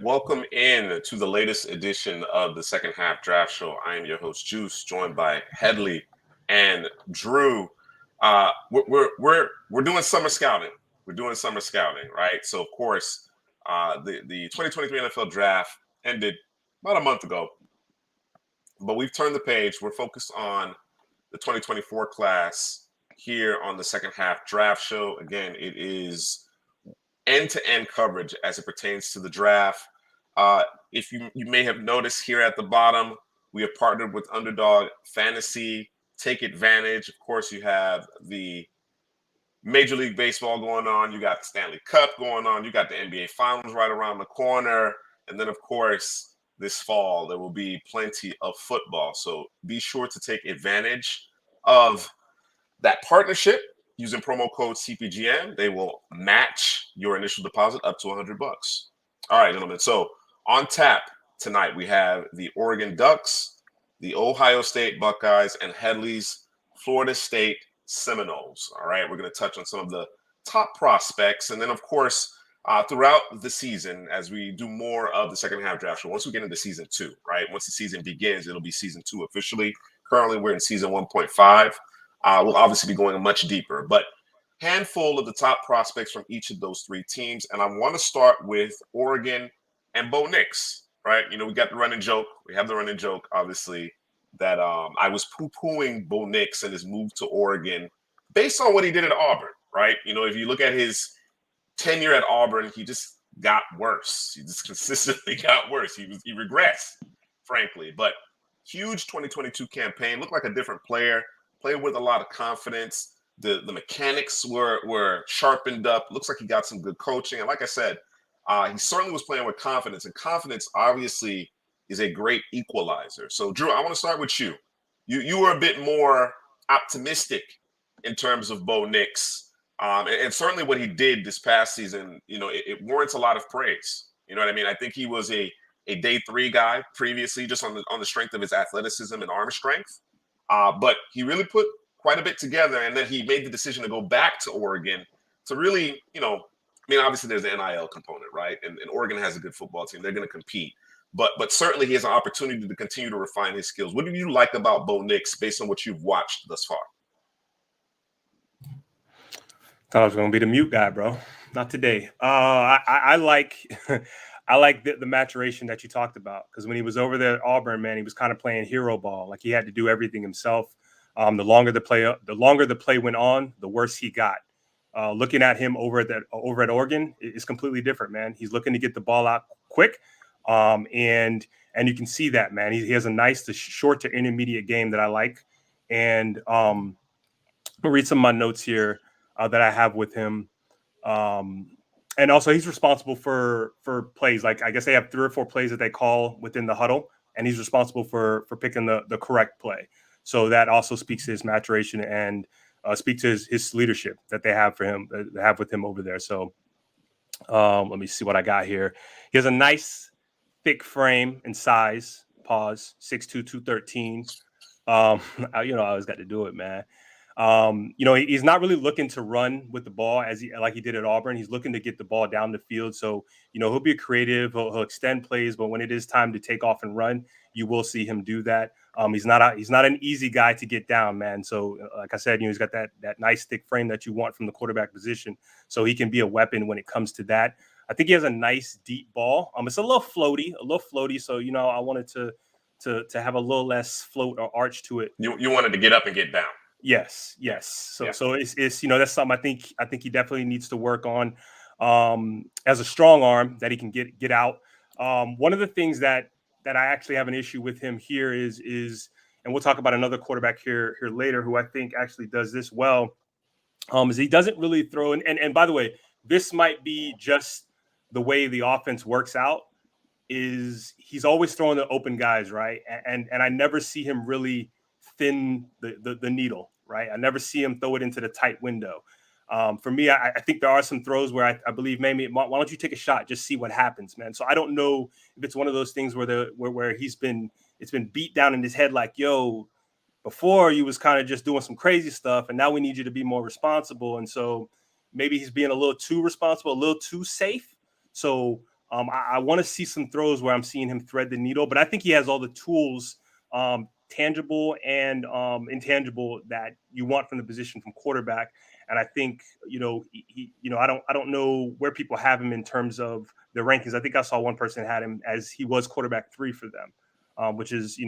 welcome in to the latest edition of the Second Half Draft Show. I am your host, Juice, joined by Headley and Drew. We're doing summer scouting. We're doing summer scouting, right? So, of course, the 2023 NFL Draft ended about a month ago, but we've turned the page. We're focused on the 2024 class here on the Second Half Draft Show. Again, it is end-to-end coverage as it pertains to the draft. If you may have noticed here at the bottom, we have partnered with Underdog Fantasy. Take advantage. Of course, you have the Major League Baseball going on. You got the Stanley Cup going on. You got the NBA Finals right around the corner. And then, of course, this fall, there will be plenty of football. So be sure to take advantage of that partnership. Using promo code CPGM, they will match your initial deposit up to $100. All right, gentlemen. So on tap tonight, we have the Oregon Ducks, the Ohio State Buckeyes, and Headley's Florida State Seminoles. All right, we're going to touch on some of the top prospects. And then, of course, throughout the season, as we do more of the second half draft show, once we get into season 2, right? Once the season begins, it'll be season 2 officially. Currently, we're in season 1.5. We'll obviously be going much deeper, but handful of the top prospects from each of those 3 teams. And I want to start with Oregon and Bo Nix, right? You know, we got the running joke. We have the running joke, obviously, that I was poo-pooing Bo Nix and his move to Oregon based on what he did at Auburn, right? You know, if you look at his tenure at Auburn, he just got worse. He just consistently got worse. He regressed, frankly. But huge 2022 campaign, looked like a different player. Played with a lot of confidence. The mechanics were sharpened up. Looks like he got some good coaching. And like I said, he certainly was playing with confidence. And confidence, obviously, is a great equalizer. So, Drew, I want to start with you. You were a bit more optimistic in terms of Bo Nix. And certainly what he did this past season, you know, it warrants a lot of praise. You know what I mean? I think he was a day 3 guy previously, just on the strength of his athleticism and arm strength. But he really put quite a bit together, and then he made the decision to go back to Oregon to really, you know, I mean, obviously there's the NIL component, right? And Oregon has a good football team. They're going to compete. But certainly he has an opportunity to continue to refine his skills. What do you like about Bo Nix based on what you've watched thus far? Thought I was going to be the mute guy, bro. Not today. I like I like the maturation that you talked about, because when he was over there at Auburn, man, he was kind of playing hero ball. Like, he had to do everything himself. The longer the play went on, the worse he got. Looking at him over at Oregon is completely different, man. He's looking to get the ball out quick, and you can see that, man. He has a nice short to intermediate game that I like. And I'll read some of my notes here that I have with him. And also, he's responsible for plays. Like, I guess they have 3 or 4 plays that they call within the huddle, and he's responsible for picking the correct play. So that also speaks to his maturation and speaks to his leadership that they have with him over there. So let me see what I got here. He has a nice thick frame and size. Pause. 6'2", 213. You know, I always got to do it, man. You know, he's not really looking to run with the ball like he did at Auburn. He's looking to get the ball down the field. So, you know, he'll be creative. He'll extend plays, but when it is time to take off and run, you will see him do that. He's not an easy guy to get down, man. So, like I said, you know, he's got that nice thick frame that you want from the quarterback position. So he can be a weapon when it comes to that. I think he has a nice deep ball. It's a little floaty. So, you know, I wanted to have a little less float or arch to it. You wanted to get up and get down. Yes. So it's you know, that's something I think he definitely needs to work on as a strong arm that he can get out. One of the things that I actually have an issue with him here is and we'll talk about another quarterback here later who I think actually does this well. Is he doesn't really throw and by the way, this might be just the way the offense works out. Is he's always throwing the open guys, right? And I never see him really thin the needle, right? I never see him throw it into the tight window. For me, I think there are some throws where I believe maybe why don't you take a shot, just see what happens, man. So I don't know if it's one of those things where it's been beat down in his head, like, yo, before you was kind of just doing some crazy stuff, and now we need you to be more responsible. And so maybe he's being a little too responsible, a little too safe. So I want to see some throws where I'm seeing him thread the needle, but I think he has all the tools, tangible and intangible, that you want from the position from quarterback. And I think, I don't know where people have him in terms of the rankings. I think I saw one person had him as he was quarterback 3 for them, which is, I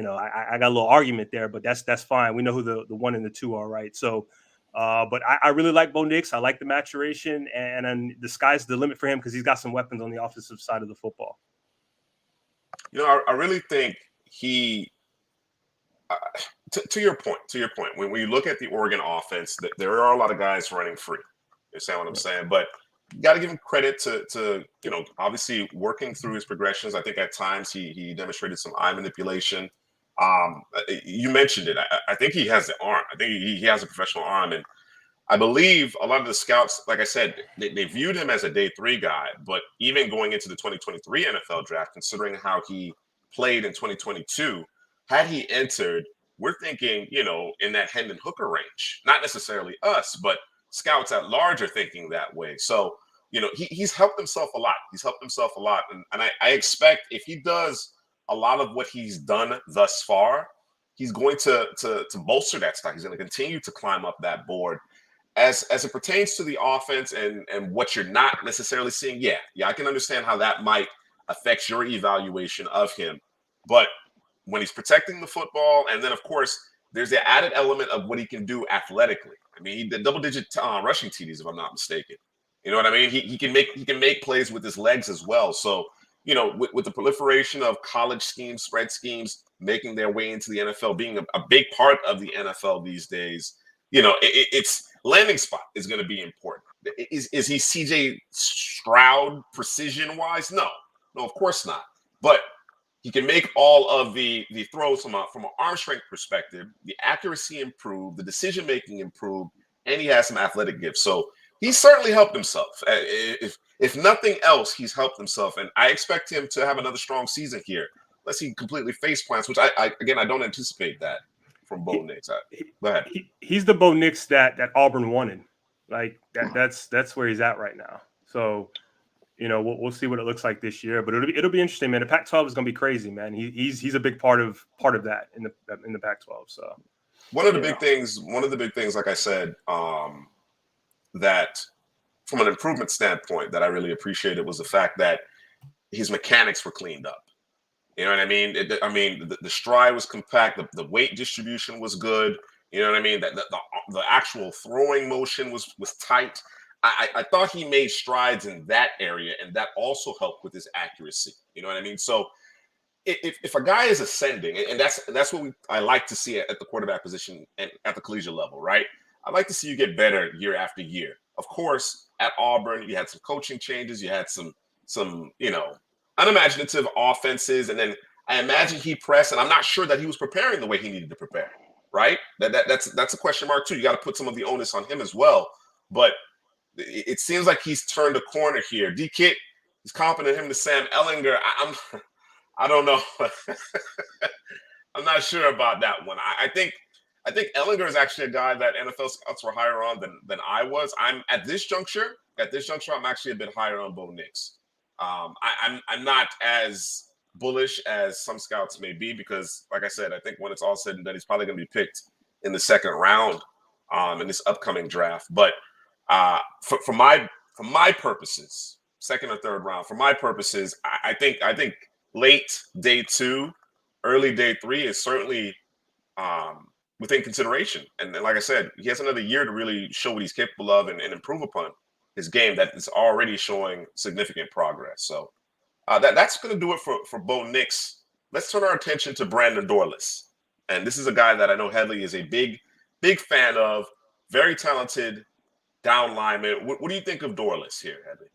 got a little argument there, but that's fine. We know who the 1 and the 2 are, right? So, but I really like Bo Nix. I like the maturation, and the sky's the limit for him because he's got some weapons on the offensive side of the football. I really think he. To your point, when you look at the Oregon offense, there are a lot of guys running free. You understand what I'm saying? But you got to give him credit to obviously working through his progressions. I think at times he demonstrated some eye manipulation. You mentioned it. I think he has the arm. I think he has a professional arm, and I believe a lot of the scouts, like I said, they viewed him as a day 3 guy. But even going into the 2023 NFL draft, considering how he played in 2022, had he entered, we're thinking, in that Hendon Hooker range. Not necessarily us, but scouts at large are thinking that way. So, he's helped himself a lot. And I expect if he does a lot of what he's done thus far, he's going to bolster that stock. He's going to continue to climb up that board. As it pertains to the offense and what you're not necessarily seeing, yeah, I can understand how that might affect your evaluation of him. But when he's protecting the football, and then, of course, there's the added element of what he can do athletically. I mean, he did double-digit rushing TDs, if I'm not mistaken. You know what I mean? He can make plays with his legs as well. So, with the proliferation of college schemes, spread schemes, making their way into the NFL, being a big part of the NFL these days, it's landing spot is going to be important. Is he CJ Stroud precision-wise? No, of course not. But he can make all of the throws from an arm strength perspective, the accuracy improved, the decision-making improved, and he has some athletic gifts. So he's certainly helped himself. If nothing else, he's helped himself. And I expect him to have another strong season here, unless he completely face plants, which I don't anticipate that from Bo Nix. Go ahead. He's the Bo Nix that Auburn wanted. Like that's where he's at right now. So, we'll see what it looks like this year, but it'll be interesting, man. The Pac-12 is going to be crazy, man. He's a big part of that in the Pac-12. So one of the big things, like I said, that from an improvement standpoint that I really appreciated was the fact that his mechanics were cleaned up. You know what I mean? The stride was compact, the weight distribution was good. You know what I mean? The actual throwing motion was tight. I thought he made strides in that area, and that also helped with his accuracy. You know what I mean? So if a guy is ascending, and that's what I like to see at the quarterback position and at the collegiate level, right? I like to see you get better year after year. Of course, at Auburn, you had some coaching changes, you had some unimaginative offenses, and then I imagine he pressed, and I'm not sure that he was preparing the way he needed to prepare, right? That's a question mark too. You got to put some of the onus on him as well, but it seems like he's turned a corner here. D-Kit is comparing him to Sam Ehlinger. I don't know. I'm not sure about that one. I think Ehlinger is actually a guy that NFL scouts were higher on than I was. I'm at this juncture. I'm actually a bit higher on Bo Nix. I'm not as bullish as some scouts may be because, like I said, I think when it's all said and done, he's probably going to be picked in the second round in this upcoming draft. But for my purposes, second or third round, for my purposes, I think late day 2, early day 3 is certainly within consideration. And like I said, he has another year to really show what he's capable of and improve upon his game that is already showing significant progress. So that's going to do it for Bo Nix. Let's turn our attention to Brandon Dorlus. And this is a guy that I know Headley is a big fan of, very talented down lineman. What do you think of Dorlus here, Headley?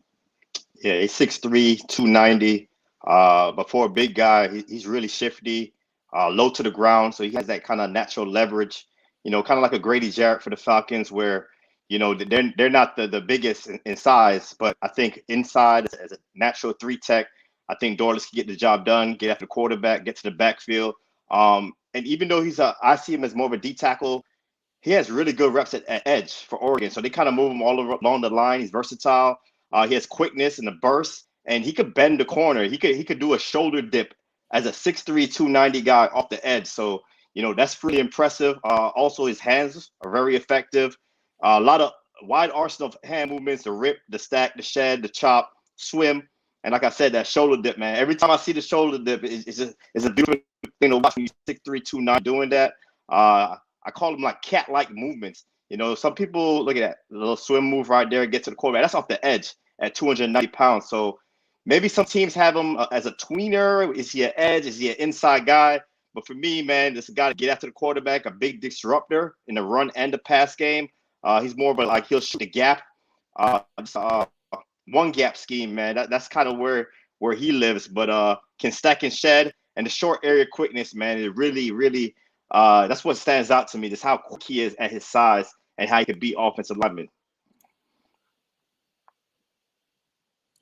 Yeah, he's 6'3", 290. But for a big guy, he's really shifty, low to the ground. So he has that kind of natural leverage, kind of like a Grady Jarrett for the Falcons where, they're not the biggest in size, but I think inside as a natural 3 tech, I think Dorlus can get the job done, get after the quarterback, get to the backfield. And even though I see him as more of a D tackle, he has really good reps at edge for Oregon. So they kind of move him all along the line. He's versatile. He has quickness and a burst, and he could bend the corner. He could do a shoulder dip as a 6'3", 290 guy off the edge. So, that's really impressive. Also, his hands are very effective. A lot of wide arsenal of hand movements: the rip, the stack, the shed, the chop, swim. And like I said, that shoulder dip, man. Every time I see the shoulder dip, it's a beautiful thing to watch. When you 6'3", 290 doing that. I call them like cat-like movements. Some people look at that little swim move right there, get to the quarterback. That's off the edge at 290 pounds. So maybe some teams have him as a tweener. Is he an edge? Is he an inside guy? But for me, man, this got to get after the quarterback, a big disruptor in the run and the pass game. He's more of a he'll shoot the gap. One gap scheme, man. That's kind of where he lives. But can stack and shed, and the short area quickness, man. It really, really that's what stands out to me. Just how quick he is at his size and how he can beat offensive linemen.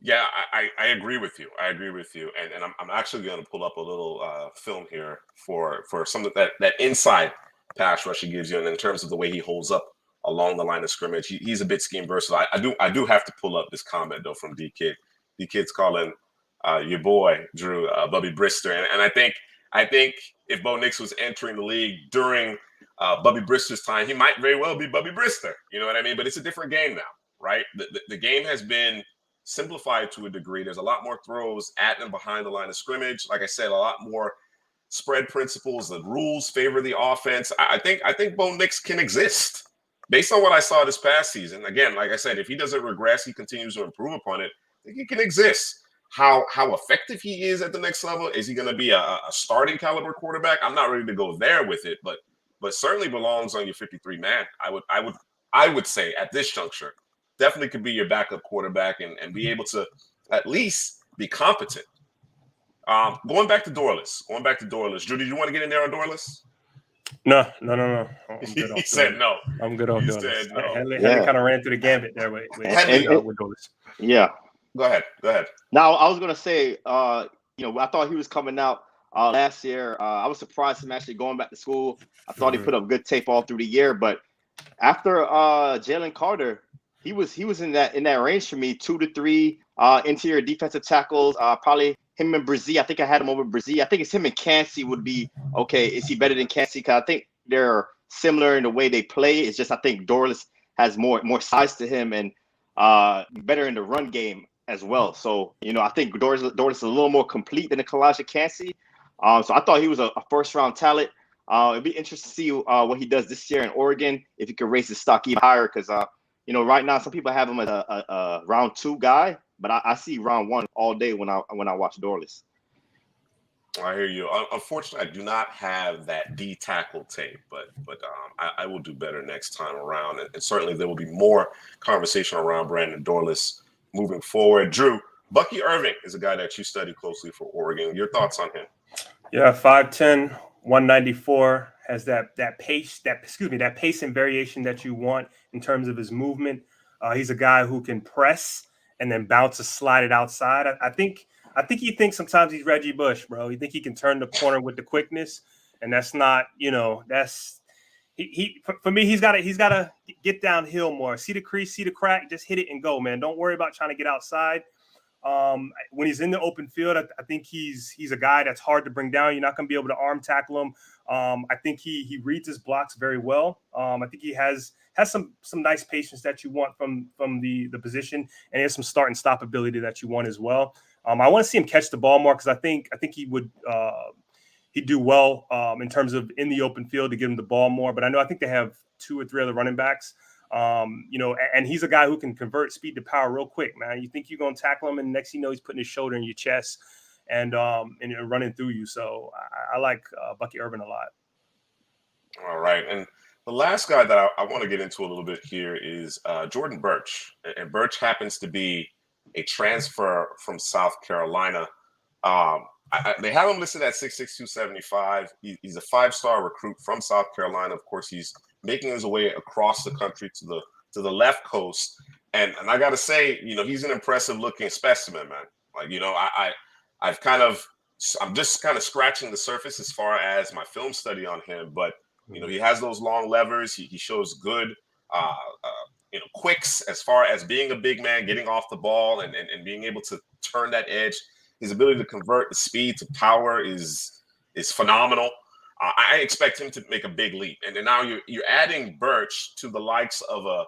Yeah, I agree with you. And I'm actually going to pull up a little film here for some of that inside pass rush he gives you, and in terms of the way he holds up along the line of scrimmage, he's a bit scheme versatile. I do have to pull up this comment though from D Kid. D Kid's calling your boy Drew Bubby Brister, and I think if Bo Nix was entering the league during Bubby Brister's time, he might very well be Bubby Brister. You know what I mean? But it's a different game now, right? The game has been simplified to a degree. There's a lot more throws at and behind the line of scrimmage. Like I said, a lot more spread principles. The rules favor the offense. I think Bo Nix can exist based on what I saw this past season. Again, like I said, if he doesn't regress, he continues to improve upon it. I think he can exist. How effective he is at the next level, is he going to be a starting caliber quarterback? I'm not ready to go there with it, but certainly belongs on your 53 man. I would say at this juncture, definitely could be your backup quarterback and be able to at least be competent. Going back to Dorless. Drew, did you want to get in there on Dorless? No. I'm good He said no. I'm good on He Dorless. said no. Henley kind of ran through the gambit there with Dorless. Yeah. Go ahead. Now, I was going to say, I thought he was coming out last year. I was surprised him actually going back to school. I thought he put up good tape all through the year. But after Jalen Carter, he was in that range for me, 2 to 3 interior defensive tackles. Probably him and Brzee. I think I had him over Brzee. I think it's him and Cansey would be okay. Is he better than Cansey? Because I think they're similar in the way they play. It's just I think Dorless has more size to him and better in the run game as well. So, I think Dorless is a little more complete than the Kalijah Cansey. So I thought he was a first-round talent. It'd be interesting to see what he does this year in Oregon, if he could raise his stock even higher. Because, right now some people have him as a round 2 guy, but I see round 1 all day when I watch Dorless. I hear you. Unfortunately, I do not have that D tackle tape, but I will do better next time around. And certainly there will be more conversation around Brandon Dorless moving forward. Drew, Bucky Irving is a guy that you study closely for Oregon. Your thoughts on him? Yeah, 5'10", 194, has that pace and variation that you want in terms of his movement. He's a guy who can press and then bounce a slide it outside. I think he thinks sometimes he's Reggie Bush, bro. You think he can turn the corner with the quickness, and that's not, that's for me. He's got to get downhill more. See the crease, see the crack, just hit it and go, man. Don't worry about trying to get outside. When he's in the open field, I think he's a guy that's hard to bring down. You're not going to be able to arm tackle him. I think he reads his blocks very well. I think he has some nice patience that you want from the position, and he has some start and stop ability that you want as well. I want to see him catch the ball more because I think he would he'd do well in terms of in the open field to get him the ball more. But I think they have 2 or 3 other running backs. And he's a guy who can convert speed to power real quick, man. You think you're going to tackle him, and next thing you know, he's putting his shoulder in your chest and running through you. So I like Bucky Irving a lot. All right. And the last guy that I want to get into a little bit here is Jordan Birch. And Birch happens to be a transfer from South Carolina. They have him listed at 6'6", 275. He's a 5-star recruit from South Carolina. Of course, he's making his way across the country to the left coast. And I got to say, he's an impressive looking specimen, man. Like, I'm just kind of scratching the surface as far as my film study on him. But, he has those long levers. He shows good quicks as far as being a big man, getting off the ball, and being able to turn that edge. His ability to convert the speed to power is phenomenal. I expect him to make a big leap. And then now you're adding Birch to the likes of a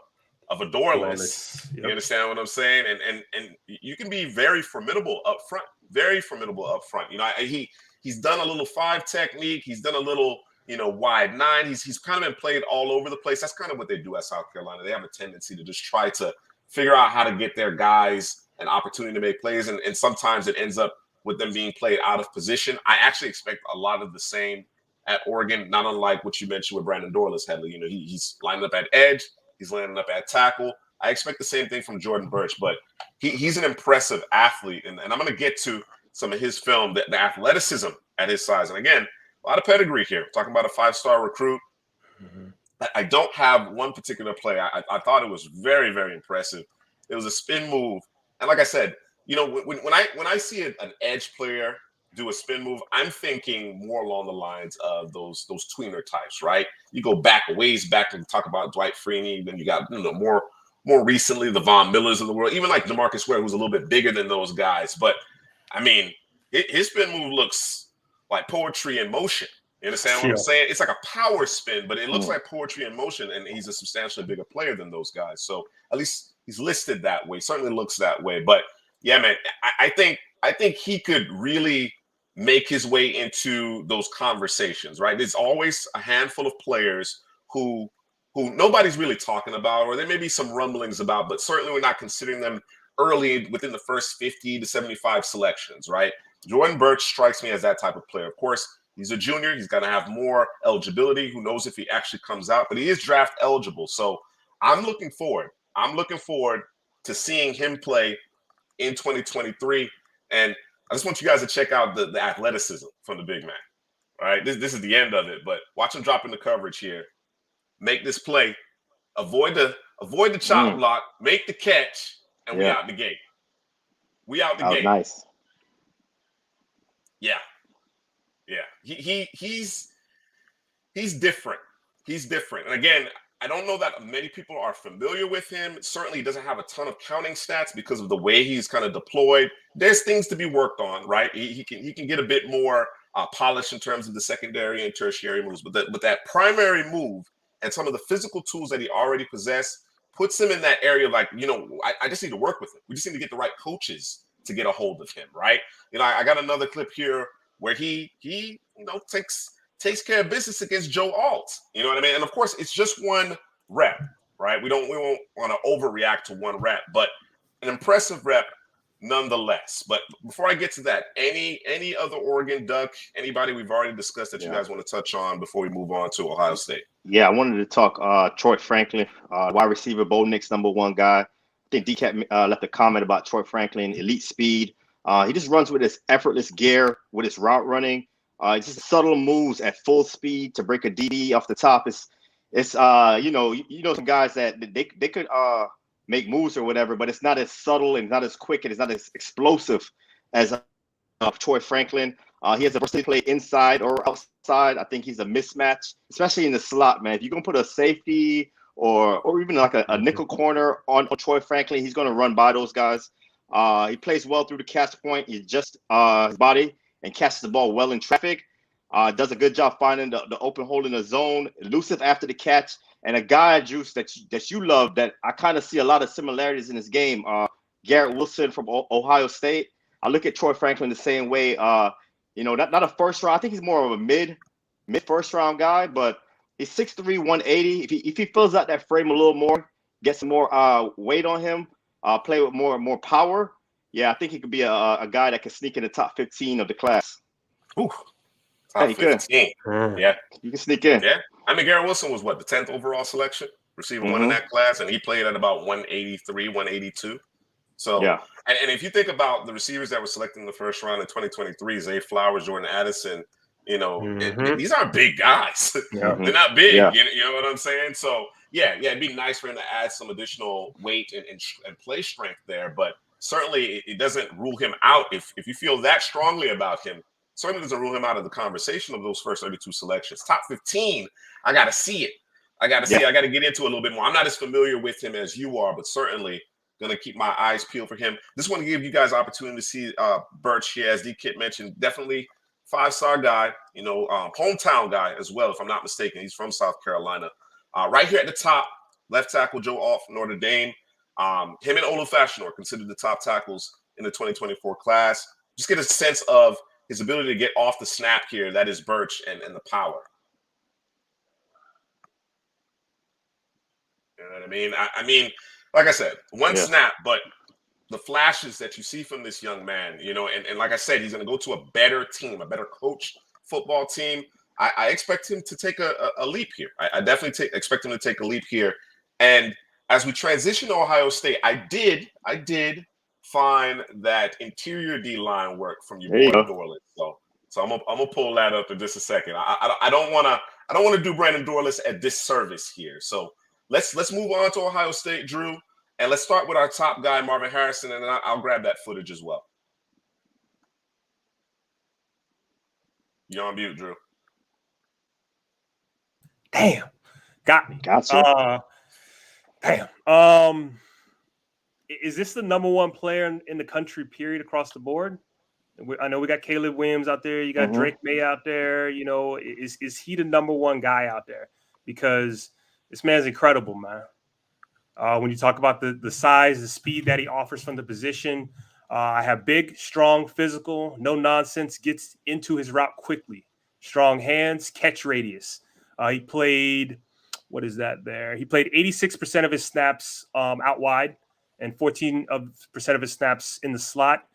Dorless. Yep. You understand what I'm saying? And you can be very formidable up front. Very formidable up front. He's done a little 5 technique. He's done a little wide 9. He's kind of been played all over the place. That's kind of what they do at South Carolina. They have a tendency to just try to figure out how to get their guys an opportunity to make plays, and sometimes it ends up with them being played out of position. I actually expect a lot of the same at Oregon, not unlike what you mentioned with Brandon Dorless, Headley. He's lining up at edge. He's lining up at tackle. I expect the same thing from Jordan Birch, but he's an impressive athlete, and I'm going to get to some of his film, the athleticism at his size. And again, a lot of pedigree here. We're talking about a 5-star recruit. Mm-hmm. I don't have one particular play. I thought it was very, very impressive. It was a spin move. And like I said, when I see an edge player do a spin move, I'm thinking more along the lines of those tweener types, right? You go ways back to talk about Dwight Freeney, then you got more recently the Von Millers of the world, even like DeMarcus Ware, who's a little bit bigger than those guys. But I mean, his spin move looks like poetry in motion. You understand what I'm saying? It's like a power spin, but it looks like poetry in motion, and he's a substantially bigger player than those guys. So at least he's listed that way. Certainly looks that way. But yeah, man, I think he could really make his way into those conversations, right? There's always a handful of players who nobody's really talking about, or there may be some rumblings about, but certainly we're not considering them early within the first 50 to 75 selections, right? Jordan Birch strikes me as that type of player. Of course, he's a junior. He's going to have more eligibility. Who knows if he actually comes out, but he is draft eligible. So I'm looking forward to seeing him play in 2023. And I just want you guys to check out the athleticism from the big man. All right, this is the end of it, but watch him drop in the coverage here. Make this play, avoid the chop block, make the catch, and we out the gate. We out the gate. Nice. Yeah. He's different. He's different. And again, I don't know that many people are familiar with him. Certainly, he doesn't have a ton of counting stats because of the way he's kind of deployed. There's things to be worked on, right? He can get a bit more polished in terms of the secondary and tertiary moves, but that primary move and some of the physical tools that he already possessed puts him in that area of like, I just need to work with him. We just need to get the right coaches to get a hold of him, right? I got another clip here where he takes care of business against Joe Alt. You know what I mean? And of course, it's just one rep, right? We won't want to overreact to one rep, but an impressive rep nonetheless. But before I get to that, any other Oregon Duck, anybody we've already discussed that you guys want to touch on before we move on to Ohio State? Yeah, I wanted to talk Troy Franklin, wide receiver, Bo Nix, #1 guy. I think DCAT left a comment about Troy Franklin, elite speed. He just runs with his effortless gear, with his route running. It's just subtle moves at full speed to break a DD off the top. It's some guys that they could make moves or whatever, but it's not as subtle and not as quick and it's not as explosive as Troy Franklin. He has a versatility play inside or outside. I think he's a mismatch, especially in the slot, man. If you're gonna put a safety or even like a nickel corner on Troy Franklin, he's gonna run by those guys. He plays well through the catch point. He adjusts his body and catches the ball well in traffic. Does a good job finding the open hole in the zone, elusive after the catch, and a guy, Juice, that you love, that I kind of see a lot of similarities in his game. Garrett Wilson from Ohio State. I look at Troy Franklin the same way. Not a first round. I think he's more of a mid first round guy, but he's 6'3", 180. If he fills out that frame a little more, gets some more weight on him, play with more power. Yeah, I think he could be a guy that can sneak in the top 15 of the class. Ooh, top 15. Yeah, you can sneak in. Yeah, I mean, Garrett Wilson was the 10th overall selection, receiver one in that class, and he played at about 183, 182. So, yeah. And if you think about the receivers that were selected in the first round in 2023, Zay Flowers, Jordan Addison, these aren't big guys. Yeah. They're not big. Yeah. You know what I'm saying? So, yeah, it'd be nice for him to add some additional weight and play strength there, but certainly it doesn't rule him out. If you feel that strongly about him, certainly doesn't rule him out of the conversation of those first 32 selections. Top 15, I got to see it. I got to see. I got to get into it a little bit more. I'm not as familiar with him as you are, but certainly going to keep my eyes peeled for him. Just want to give you guys opportunity to see Birch here, as D-Kit mentioned. Definitely 5-star guy, hometown guy as well, if I'm not mistaken. He's from South Carolina. Right here at the top, left tackle Joe Alt from Notre Dame. Him and Olu Fashanu are considered the top tackles in the 2024 class. Just get a sense of his ability to get off the snap here. That is Birch and the power. You know what I mean? I mean, like I said, one snap, but the flashes that you see from this young man, and like I said, he's going to go to a better team, a better coach football team. I expect him to take a leap here. I definitely expect him to take a leap here. And as we transition to Ohio State, I did find that interior D-line work from your boy Dorless. So I'm gonna pull that up in just a second. I don't want to do Brandon Dorless a disservice here. So let's move on to Ohio State, Drew, and let's start with our top guy, Marvin Harrison, and then I'll grab that footage as well. You're on mute, Drew. Damn, got me. Gotcha. Damn. Is this the number one player in the country, period, across the board? I know we got Caleb Williams out there. You got Drake May out there. Is he the number one guy out there? Because this man's incredible, man. When you talk about the size, the speed that he offers from the position, I have big, strong, physical, no nonsense, gets into his route quickly. Strong hands, catch radius. He played, what is that there? He played 86% of his snaps out wide and 14% of his snaps in the slot.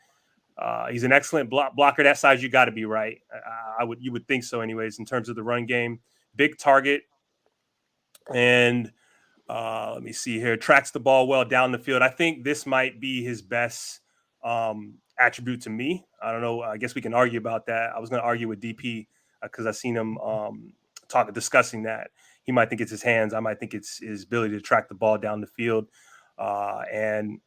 He's an excellent blocker. That size, you got to be right. You would think so, anyways. In terms of the run game, big target, and let me see here. Tracks the ball well down the field. I think this might be his best attribute to me. I don't know. I guess we can argue about that. I was going to argue with DP because I seen him discussing that. He might think it's his hands. I might think it's his ability to track the ball down the field, and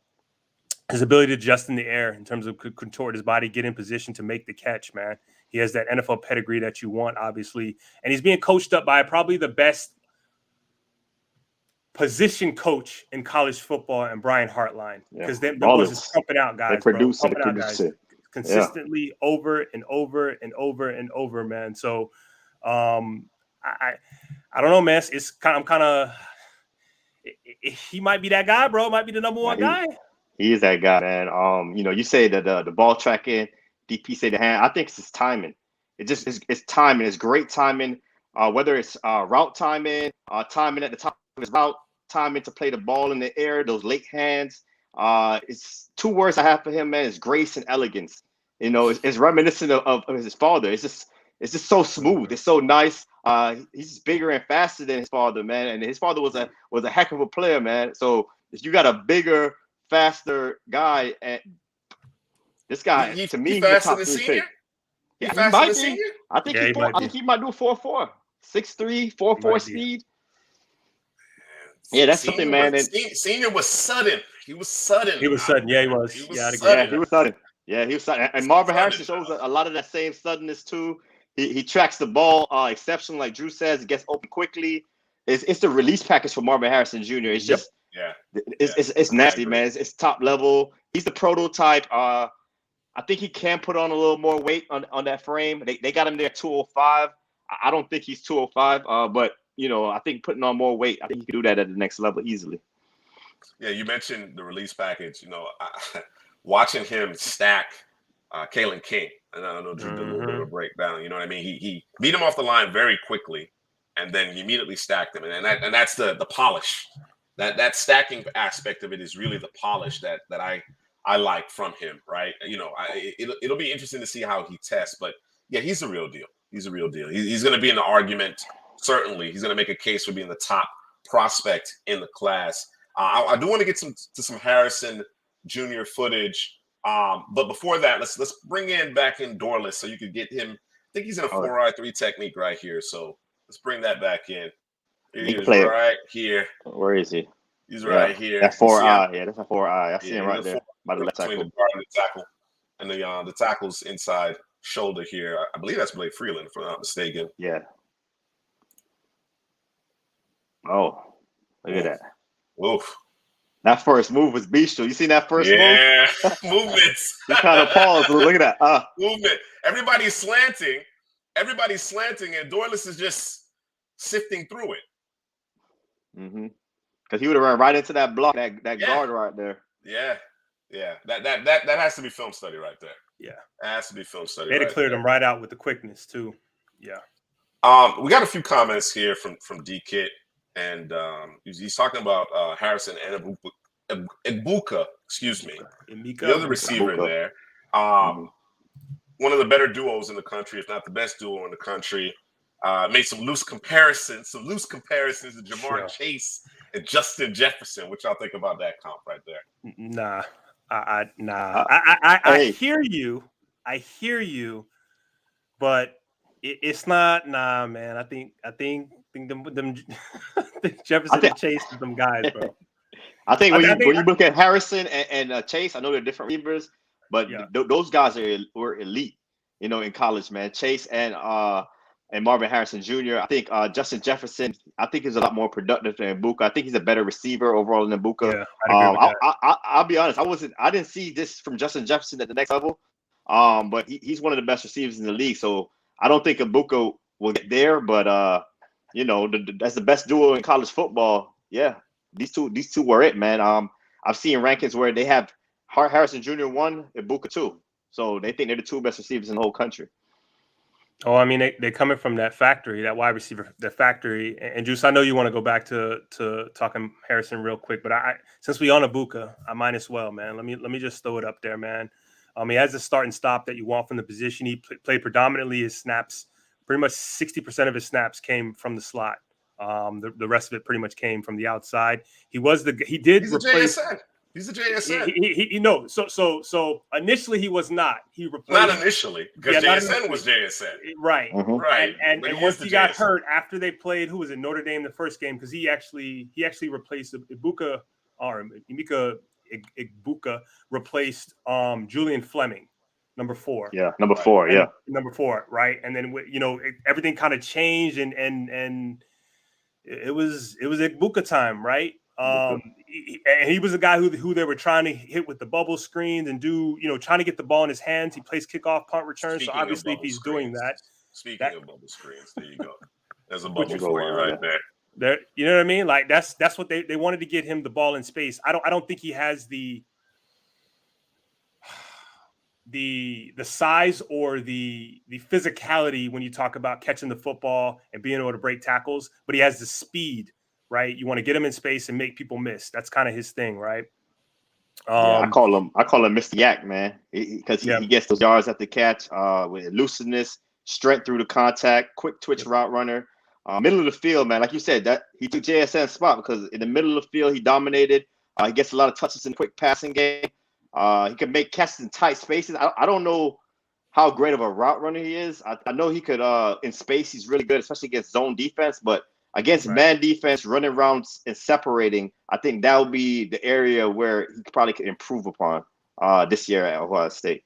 his ability to adjust in the air in terms of contort his body, get in position to make the catch, man. He has that NFL pedigree that you want, obviously. And he's being coached up by probably the best position coach in college football, and Brian Hartline. Because them boys is pumping out guys, consistently over and over and over and over, man. So I don't know, man. He might be that guy, bro. Might be the number one guy. He is that guy, man. You say that the ball tracking, DP say the hand. I think it's his timing. It's timing. It's great timing. Whether it's route timing, timing at the top of his route, timing to play the ball in the air, those late hands. It's two words I have for him, man. It's grace and elegance. It's reminiscent of his father. It's just so smooth. It's so nice. He's just bigger and faster than his father, man. And his father was a heck of a player, man. So if you got a bigger, faster guy, and this guy to me, he's faster than senior. Yeah, he might be. I think he might do 4.4, 6'3", 4.4 speed. Yeah, that's something, man. Senior was sudden. He was sudden. He was sudden. Yeah, he was. He was sudden. Yeah, he was sudden. And Marvin Harrison shows a lot of that same suddenness too. He tracks the ball exceptionally, like Drew says. It gets open quickly. It's the release package for Marvin Harrison Jr. It's just it's nasty, man. It's top level. He's the prototype. I think he can put on a little more weight on that frame. They got him there 205. I don't think he's 205, but I think putting on more weight, I think he can do that at the next level easily. Yeah, you mentioned the release package. Watching him stack Kalen King, and I know Drew did a little bit of a breakdown. You know what I mean? He beat him off the line very quickly, and then he immediately stacked him, and that's the polish. That stacking aspect of it is really the polish that I like from him, right? It'll be interesting to see how he tests, but yeah, he's a real deal. He's a real deal. He's going to be in the argument. Certainly, he's going to make a case for being the top prospect in the class. I do want to get to some Harrison Jr. footage, but before that, let's bring back in Dorless so you could get him. I think he's in a 4-3 technique right here, so let's bring that back in. He is right here. Where is he? He's right here. That 4-eye. Yeah, that's a 4-eye. I see him right there by the left tackle. Between the guard and the tackle, and the tackle's inside shoulder here. I believe that's Blake Freeland, if I'm not mistaken. Yeah. Oh, look at that. Oof. That first move was bestial. You seen that first move? Yeah, movements. He kind of paused. Look at that. Movement. Everybody's slanting, and Dorless is just sifting through it. Mm-hmm. Because he would have run right into that block, that guard right there. Yeah. That has to be film study right there. Yeah, that has to be film study. They'd have cleared him right out with the quickness too. Yeah. We got a few comments here from D-Kit, and he's talking about Harrison and Ibuka, excuse me, the other receiver there. One of the better duos in the country, if not the best duo in the country. Made some loose comparisons to Jamar Chase and Justin Jefferson. What y'all think about that comp right there? Nah. I hear you. But it's not. Nah, man. I think them Jefferson and Chase are them guys, bro. I think when you look at Harrison and Chase, I know they're different receivers, but those guys were elite, in college, man. Chase and Marvin Harrison Jr. I think Justin Jefferson, I think is a lot more productive than Ibuka. I think he's a better receiver overall than Ibuka. Yeah, I'll be honest, I didn't see this from Justin Jefferson at the next level. But he's one of the best receivers in the league. So I don't think Ibuka will get there, but that's the best duo in college football. Yeah. These two were it, man. I've seen rankings where they have Harrison Jr. 1, Ibuka 2. So they think they're the two best receivers in the whole country. Oh, I mean, they're coming from that factory, that wide receiver, the factory. And Juice, I know you want to go back to talking Harrison real quick, but since we on Ibuka, I might as well, man. Let me just throw it up there, man. He has a start and stop that you want from the position. He played predominantly his snaps. Pretty much 60% of his snaps came from the slot. The rest of it pretty much came from the outside. He's a JSN. He's a JSN. So initially he was not. He replaced. Not initially, because JSN was JSN. Right. Mm-hmm. Right. And once he got hurt after they played, who was it, Notre Dame the first game, because he actually replaced Ibuka or Emeka Ibuka replaced Julian Fleming, number 4. Yeah, number 4. Yeah, number 4. Right, and then everything kind of changed, and it was Ibuka time, right? And he was a guy who they were trying to hit with the bubble screens and trying to get the ball in his hands. He plays kickoff, punt return. So obviously, if he's doing that, speaking of bubble screens, there you go. There's a bubble for you right there. There, you know what I mean? Like that's what they wanted to get him the ball in space. I don't think he has the size or the physicality when you talk about catching the football and being able to break tackles, but he has the speed, right? You want to get him in space and make people miss. That's kind of his thing, right? I call him Mr. Yak, man, because he gets those yards at the catch with elusiveness, strength through the contact, quick twitch route runner. Middle of the field, man, like you said, that he took JSN's spot because in the middle of the field he dominated. He gets a lot of touches in the quick passing game. He can make catches in tight spaces. I don't know how great of a route runner he is. I know he could in space he's really good, especially against zone defense. But against man defense, running around and separating, I think that would be the area where he probably could improve upon this year at Ohio State.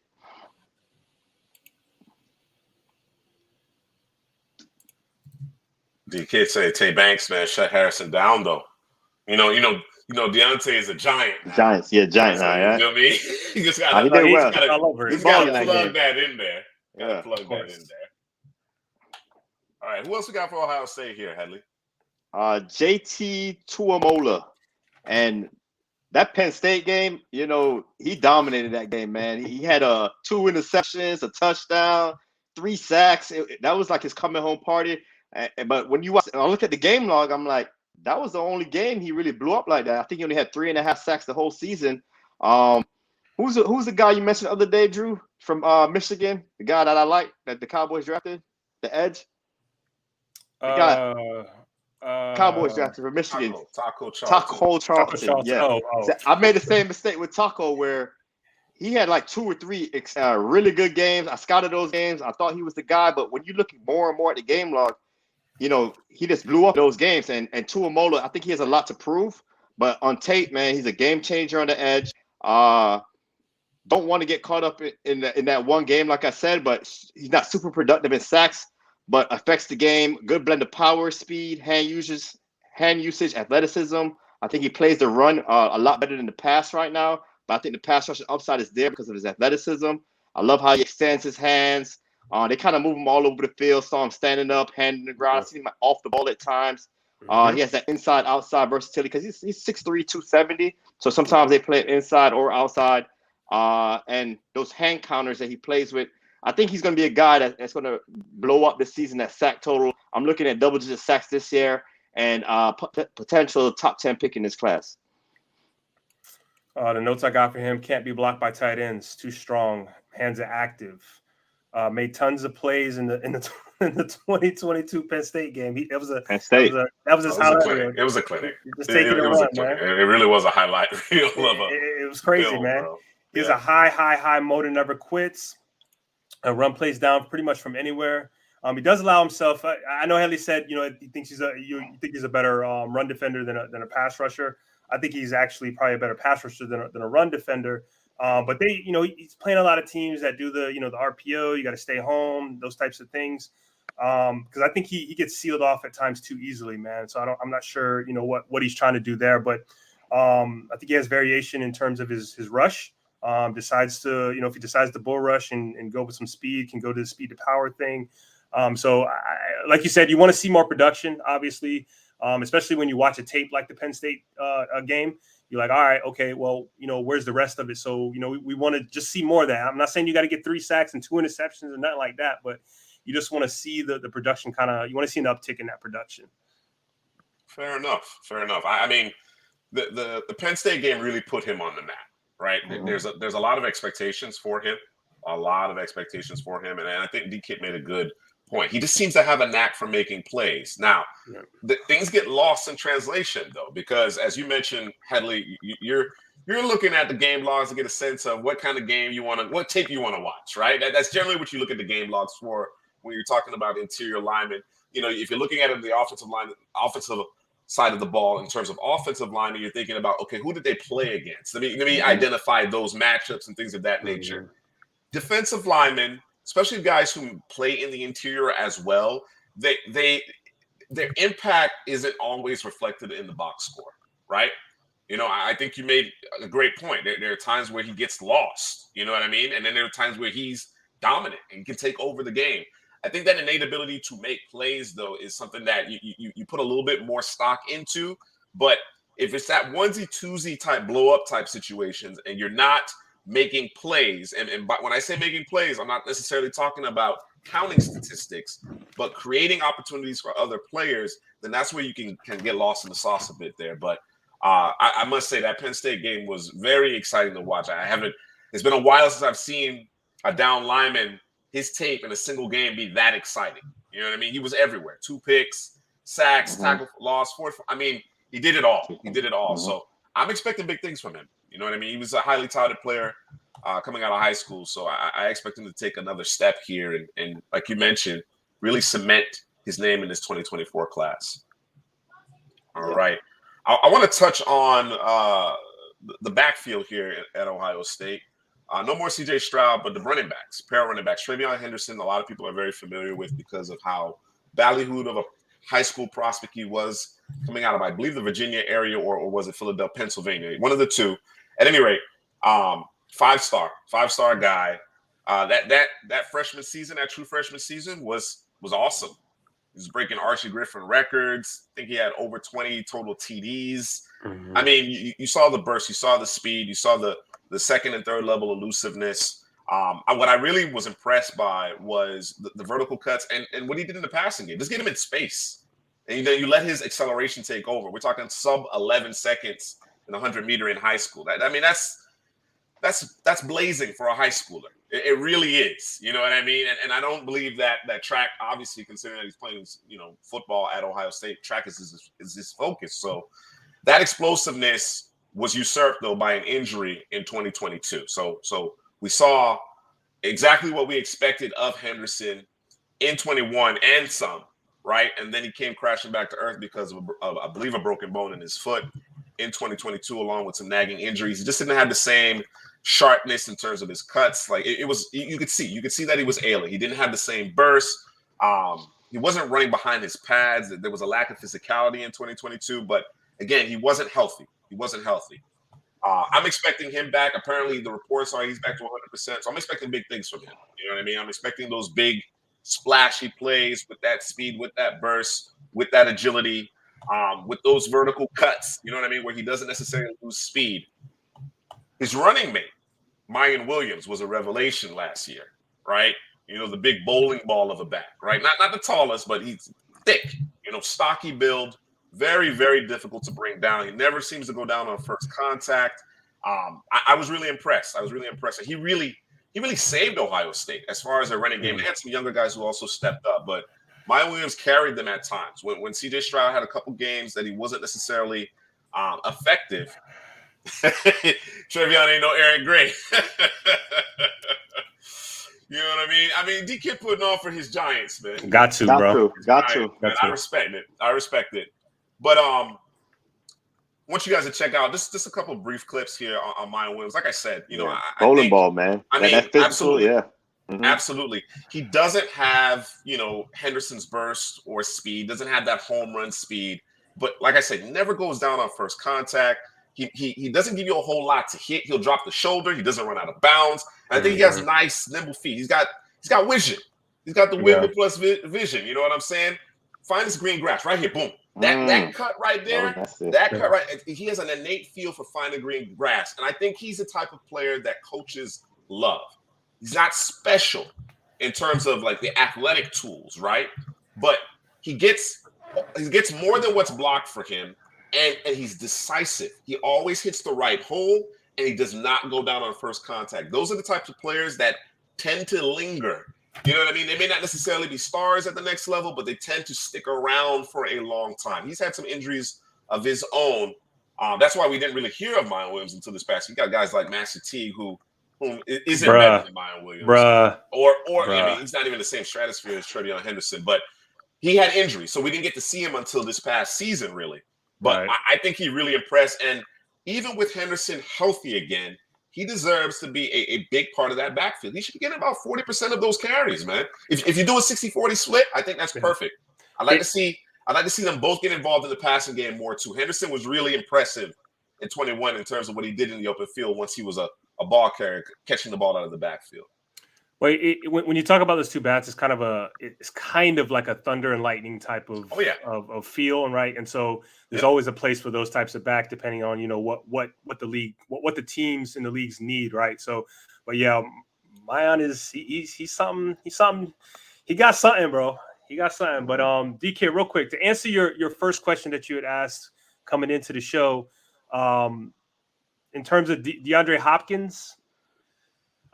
The kids say Tay Banks, man, shut Harrison down though. Deontay is a giant. Giants, yeah, giant. So, right? You know what I mean? He just got to plug that in there. Got to plug that in there. All right, who else we got for Ohio State here, Headley? JT Tuamola, and that Penn State game, he dominated that game, man. He had 2 interceptions, a touchdown, 3 sacks. That was like his coming home party. But when I look at the game log, I'm like, that was the only game he really blew up like that. I think he only had 3.5 sacks the whole season. Who's the guy you mentioned the other day, Drew, from Michigan? The guy that I like that the Cowboys drafted, the edge. The guy Cowboys drafted from Michigan. Taco Charlton. Yeah. I made the same mistake with Taco where he had like 2 or 3 really good games. I scouted those games. I thought he was the guy, but when you look more and more at the game log, he just blew up those games. And Tuamola, I think he has a lot to prove. But on tape, man, he's a game changer on the edge. Don't want to get caught up in that one game, like I said, but he's not super productive in sacks, but affects the game. Good blend of power, speed, hand hand usage, athleticism. I think he plays the run a lot better than the pass right now. But I think the pass rushing upside is there because of his athleticism. I love how he extends his hands. They kind of move him all over the field. Saw him standing up, hand in the ground. I see him off the ball at times. He has that inside-outside versatility because he's 6'3", 270. So sometimes they play it inside or outside. And those hand counters that he plays with, I think he's going to be a guy that's going to blow up this season at sack total. I'm looking at double-digit sacks this year and potential top 10 pick in this class. The notes I got for him: can't be blocked by tight ends, too strong, hands are active. Made tons of plays in the 2022 Penn State game. That was his highlight. It was a clinic. Just taking it run, man. It really was a highlight reel of it was crazy, film, man. Bro. He has a high motor, never quits. Run plays down pretty much from anywhere. He does allow himself. I know Headley said, he thinks you think he's a better run defender than a pass rusher. I think he's actually probably a better pass rusher than a run defender. But he's playing a lot of teams that do the RPO. You got to stay home, those types of things. Because I think he gets sealed off at times too easily, man. So I'm not sure, what he's trying to do there. But I think he has variation in terms of his rush. Decides to, if he decides to bull rush and go with some speed, can go to the speed to power thing. So like you said, you want to see more production, obviously, especially when you watch a tape like the Penn State game. You're like, all right, okay, well, where's the rest of it? So, we want to just see more of that. I'm not saying you got to get 3 sacks and 2 interceptions or nothing like that, but you just want to see the production you want to see an uptick in that production. Fair enough. I mean, the Penn State game really put him on the map, right? Mm-hmm. There's a lot of expectations for him, and I think D-Kit made a good point. He just seems to have a knack for making plays. Now, things get lost in translation, though, because as you mentioned, Headley, you're looking at the game logs to get a sense of what kind of game what tape you want to watch, right? That's generally what you look at the game logs for when you're talking about interior linemen. If you're looking at it, the offensive side of the ball in terms of offensive line, and you're thinking about, okay, who did they play against? Let me identify those matchups and things of that nature. Defensive linemen, especially guys who play in the interior as well, their impact isn't always reflected in the box score, right? I think you made a great point. There are times where he gets lost, you know what I mean? And then there are times where he's dominant and can take over the game. I think that innate ability to make plays, though, is something that you put a little bit more stock into. But if it's that onesie-twosie type blow-up type situations and you're not making plays, and when I say making plays, I'm not necessarily talking about counting statistics, but creating opportunities for other players, then that's where you can get lost in the sauce a bit there. But I must say that Penn State game was very exciting to watch. It's been a while since I've seen a down lineman, his tape in a single game be that exciting. You know what I mean? He was everywhere. 2 picks, sacks, tackle for loss, I mean, he did it all. So I'm expecting big things from him. You know what I mean? He was a highly touted player coming out of high school. So I expect him to take another step here and like you mentioned, really cement his name in this 2024 class. All right. I want to touch on the backfield here at Ohio State. No more C.J. Stroud, but the running backs, pair running backs. Travion Henderson, a lot of people are very familiar with because of how ballyhooed of a high school prospect he was coming out of, I believe, the Virginia area or was it Philadelphia, Pennsylvania? One of the two. At any rate, 5-star guy. That freshman season, that true freshman season was awesome. He was breaking Archie Griffin records. I think he had over 20 total TDs. Mm-hmm. I mean, you saw the burst, you saw the speed, you saw the second and third level elusiveness. What I really was impressed by was the vertical cuts and what he did in the passing game. Just get him in space. And you let his acceleration take over. We're talking sub 11 seconds in 100-meter in high school. That's blazing for a high schooler. It really is. You know what I mean? And I don't believe that track, obviously, considering that he's playing, football at Ohio State, track is his focus. So that explosiveness was usurped, though, by an injury in 2022. So we saw exactly what we expected of Henderson in 21 and some, right? And then he came crashing back to earth because of I believe, a broken bone in his foot in 2022, along with some nagging injuries. He just didn't have the same sharpness in terms of his cuts. Like it was, you could see that he was ailing. He didn't have the same burst. he wasn't running behind his pads. There was a lack of physicality in 2022, but again, he wasn't healthy. I'm expecting him back. Apparently, the reports are he's back to 100%. So I'm expecting big things from him. You know what I mean? I'm expecting those big, splashy plays with that speed, with that burst, with that agility, with those vertical cuts. You know what I mean? Where he doesn't necessarily lose speed. His running mate, Mayan Williams, was a revelation last year, right? You know, the big bowling ball of a back, right? Not the tallest, but he's thick. You know, stocky build. Very, very difficult to bring down. He never seems to go down on first contact. I was really impressed. And he really saved Ohio State as far as a running game. They had some younger guys who also stepped up, but Maya Williams carried them at times. When CJ Stroud had a couple games that he wasn't necessarily effective. Trevion ain't no Eric Gray. You know what I mean? I mean, DK putting on for his Giants, man. Got to. I respect it. But want you guys to check out just a couple of brief clips here on Maya Williams. Like I said, you know, bowling ball, man. I mean, that's absolutely, yeah. Absolutely. He doesn't have, you know, Henderson's burst or speed, doesn't have that home run speed. But like I said, never goes down on first contact. He doesn't give you a whole lot to hit. He'll drop the shoulder. He doesn't run out of bounds. And I think he has nice, nimble feet. He's got vision. He's got the wiggle plus vision. You know what I'm saying? Find this green grass right here. Boom. That cut right there, he has an innate feel for finding green grass. And I think he's the type of player that coaches love. He's not special in terms of like the athletic tools, right? But he gets more than what's blocked for him, and he's decisive. He always hits the right hole, and he does not go down on first contact. Those are the types of players that tend to linger. You know what I mean? They may not necessarily be stars at the next level, but they tend to stick around for a long time. He's had some injuries of his own. That's why we didn't really hear of Maya Williams until this past year. You got guys like Master T who isn't better than Maya Williams. Or I mean, he's not even the same stratosphere as Trevion Henderson, but he had injuries, so we didn't get to see him until this past season, really. But I think he really impressed. And even with Henderson healthy again, he deserves to be a big part of that backfield. He should be getting about 40% of those carries, man. If you do a 60-40 split, I think that's perfect. I'd like to see them both get involved in the passing game more too. Henderson was really impressive in 21 in terms of what he did in the open field once he was a ball carrier, catching the ball out of the backfield. Well, when you talk about those two bats, it's kind of like a thunder and lightning type of of feel, right? And so there's always a place for those types of back, depending on what the league, what the teams in the leagues need, right? So, but yeah, Mayan is he's something. He got something, bro. He got something. But DK, real quick, to answer your first question that you had asked coming into the show, in terms of DeAndre Hopkins.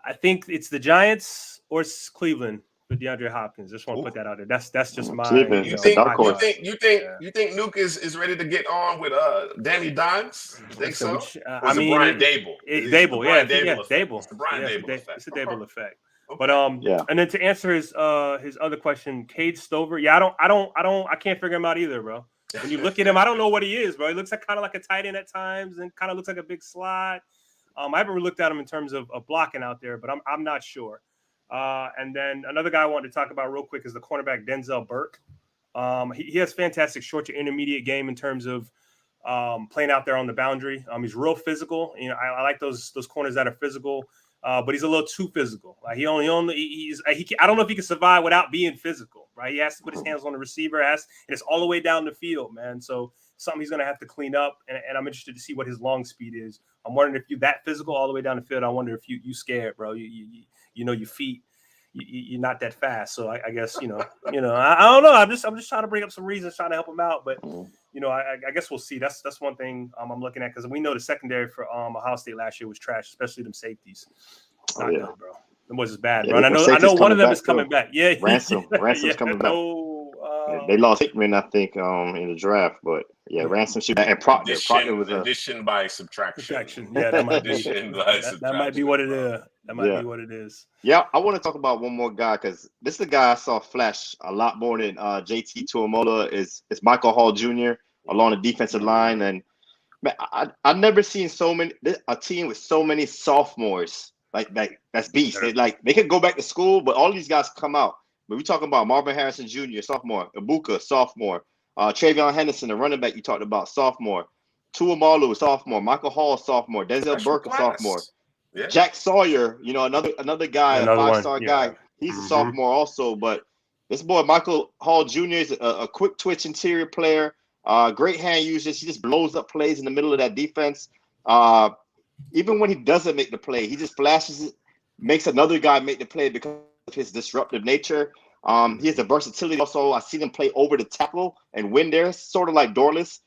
I think it's the Giants or it's Cleveland with DeAndre Hopkins. Just want to put that out there. That's just my. Cleveland. You think Nuke is ready to get on with Danny Dimes? You think so? I mean, Brian Dable. Dable. It's the Brian Dable effect. It's a Dable effect. Okay. But and then to answer his other question, Cade Stover. Yeah, I can't figure him out either, bro. When you look at him, I don't know what he is, bro. He looks like kind of like a tight end at times, and kind of looks like a big slot. I haven't really looked at him in terms of blocking out there, but I'm not sure. And then another guy I wanted to talk about real quick is the cornerback Denzel Burke. He has fantastic short to intermediate game in terms of playing out there on the boundary. He's real physical. You know, I like those corners that are physical, but he's a little too physical. Like I don't know if he can survive without being physical, right? He has to put his hands on the receiver, and it's all the way down the field, man. So something he's going to have to clean up, and I'm interested to see what his long speed is. I'm wondering if you're that physical all the way down the field. I wonder if you scared, bro. You know your feet. You're not that fast, so I guess I don't know. I'm just trying to bring up some reasons, trying to help him out. But I guess we'll see. That's one thing I'm looking at, because we know the secondary for Ohio State last year was trash, especially them safeties. It's not good, bro. It was bad, bro. And I know one of them is coming back. Yeah, Ransom's coming back. They lost Hickman, I think, in the draft, but Ransom should. And Proctor was addition by subtraction. Yeah, that might be. That might be what it is. That might be what it is. Yeah, I want to talk about one more guy, because this is the guy I saw flash a lot more than JT Tuamola is Michael Hall Jr. along the defensive line, and man, I've never seen a team with so many sophomores like that's beasts. They could go back to school, but all these guys come out. But we talking about Marvin Harrison Jr., sophomore, Ibuka, sophomore, Travion Henderson, the running back you talked about, sophomore, Tuamalu, sophomore, Michael Hall, sophomore, Denzel Freshman Burke, class. sophomore, Yeah. Jack Sawyer, another guy, Another a one, five-star yeah. guy. He's a sophomore also, but this boy Michael Hall Jr. is a quick twitch interior player, great hand usage. He just blows up plays in the middle of that defense. Even when he doesn't make the play, he just flashes it, makes another guy make the play because of his disruptive nature. He has the versatility also. I've seen him play over the tackle and win there, sort of like Dorless.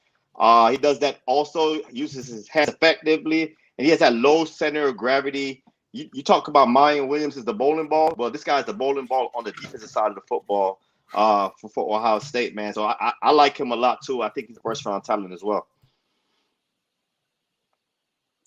He does that also, uses his hands effectively, and he has that low center of gravity. You talk about Mayan Williams as the bowling ball. Well, this guy's the bowling ball on the defensive side of the football for Ohio State, man. So I like him a lot too. I think he's a first-round talent as well.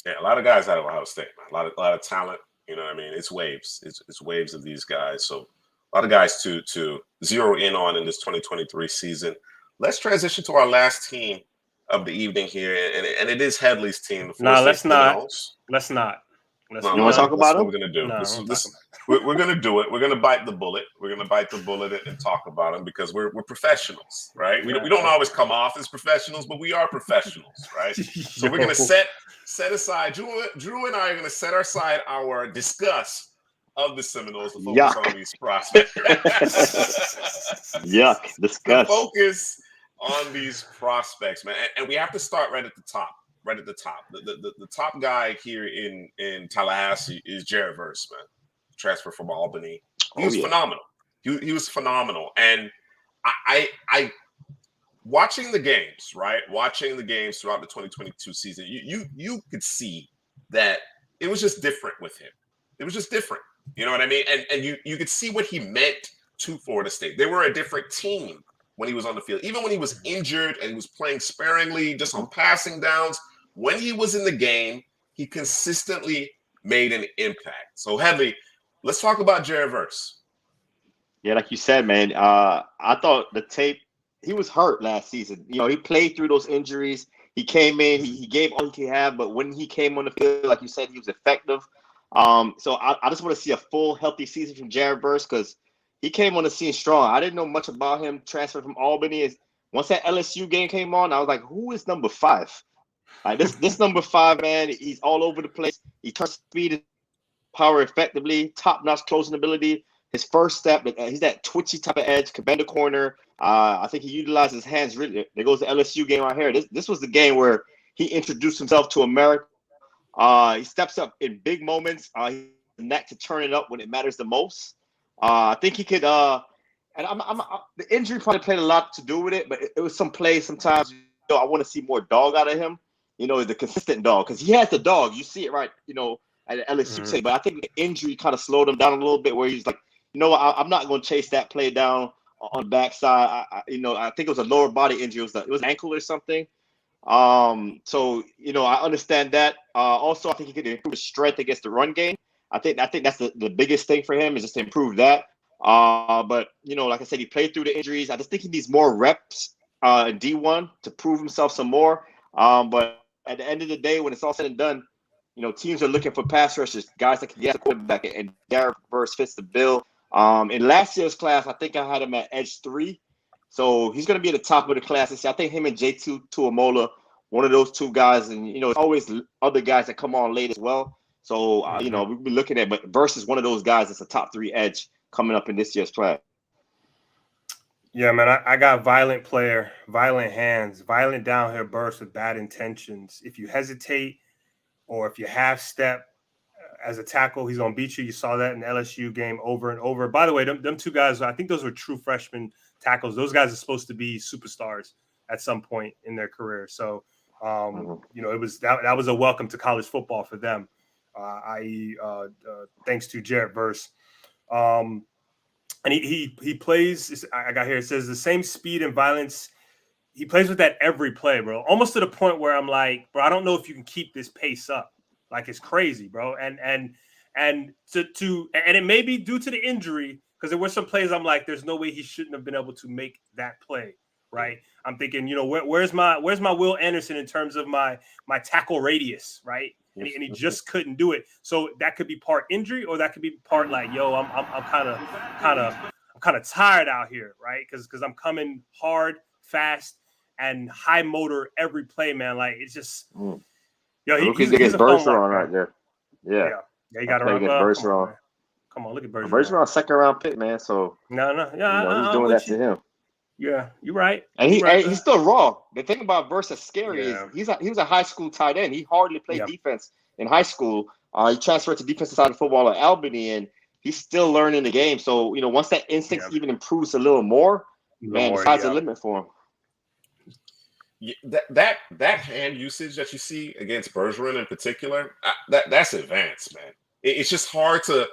Yeah, a lot of guys out of Ohio State, man. A lot of talent. You know what I mean? It's waves. It's waves of these guys. So a lot of guys to zero in on in this 2023 season. Let's transition to our last team of the evening here, and it is Headley's team. No, let's not. You want to talk about That's him? what we're gonna do. No, We're gonna do it. We're gonna bite the bullet. We're gonna bite the bullet and talk about them because we're professionals, right? We don't always come off as professionals, but we are professionals, right? So we're gonna set aside. Drew and I are gonna set aside our discuss of the Seminoles to focus on these prospects. Yuck! Discuss. To focus on these prospects, man, and we have to start right at the top. Right at the top, the top guy here in Tallahassee is Jared Verse, man. Transfer from Albany. He was phenomenal. He was phenomenal, and I watching the games, right? Watching the games throughout the 2022 season, you could see that it was just different with him. It was just different. You know what I mean? And you could see what he meant to Florida State. They were a different team when he was on the field, even when he was injured and he was playing sparingly, just on passing downs. When he was in the game, he consistently made an impact. So, Headley, let's talk about Jared Verse. Yeah, like you said, man, I thought the tape, he was hurt last season. He played through those injuries. He came in, he gave all he could have, but when he came on the field, like you said, he was effective. So I just want to see a full, healthy season from Jared Verse because he came on the scene strong. I didn't know much about him transferred from Albany. Once that LSU game came on, I was like, who is number 5? This number 5, man, he's all over the place. He turns speed and power effectively, top-notch closing ability. His first step, he's that twitchy type of edge, could bend the corner. I think he utilized his hands really. There goes the LSU game right here. This was the game where he introduced himself to America. He steps up in big moments. He has a knack to turn it up when it matters the most. I think he could. And the injury probably played a lot to do with it, but it was some plays sometimes. I want to see more dog out of him. The consistent dog, because he has the dog. You see it right, at LSU tape. But I think the injury kind of slowed him down a little bit where he's like, I'm not going to chase that play down on the backside. I think it was a lower body injury. It was an ankle or something. So, I understand that. Also, I think he could improve his strength against the run game. I think that's the biggest thing for him is just to improve that. But, like I said, he played through the injuries. I just think he needs more reps in D1 to prove himself some more. But at the end of the day, when it's all said and done, teams are looking for pass rushers, guys that can get a quarterback, and Jared Verse fits the bill. In last year's class, I think I had him at edge 3. So he's going to be at the top of the class. And I think him and J2 Tuamola, one of those two guys, and, it's always other guys that come on late as well. So, we'll be looking at, but Verse is one of those guys that's a top 3 edge coming up in this year's class. Yeah, man, I got violent player, violent hands, violent downhill burst with bad intentions. If you hesitate or if you half step as a tackle, he's going to beat you. You saw that in the LSU game over and over. By the way, them two guys, I think those were true freshman tackles. Those guys are supposed to be superstars at some point in their career. So, it was that was a welcome to college football for them, i.e., thanks to Jared Verse. And he plays, I got here, it says the same speed and violence. He plays with that every play, bro. Almost to the point where I'm like, bro, I don't know if you can keep this pace up. Like, it's crazy, bro. And it may be due to the injury, because there were some plays I'm like, there's no way he shouldn't have been able to make that play, right? I'm thinking, where's my Will Anderson in terms of my tackle radius, right? And he just couldn't do it. So that could be part injury, or that could be part like, yo, I'm kind kind of tired out here, right? Because I'm coming hard, fast, and high motor every play, man. Like it's just, he's a fun watch, right there. Yeah, he got around. Come on, look at Bergeron. Bergeron, second round pick, man. So he's doing that to him. Yeah, you're right. And he's still raw. The thing about Verse that's scary is he was a high school tight end. He hardly played defense in high school. He transferred to defensive side of football at Albany, and he's still learning the game. So once that instinct even improves a little more, the sky's the limit for him. That hand usage that you see against Bergeron in particular, that's advanced, man. It's just hard to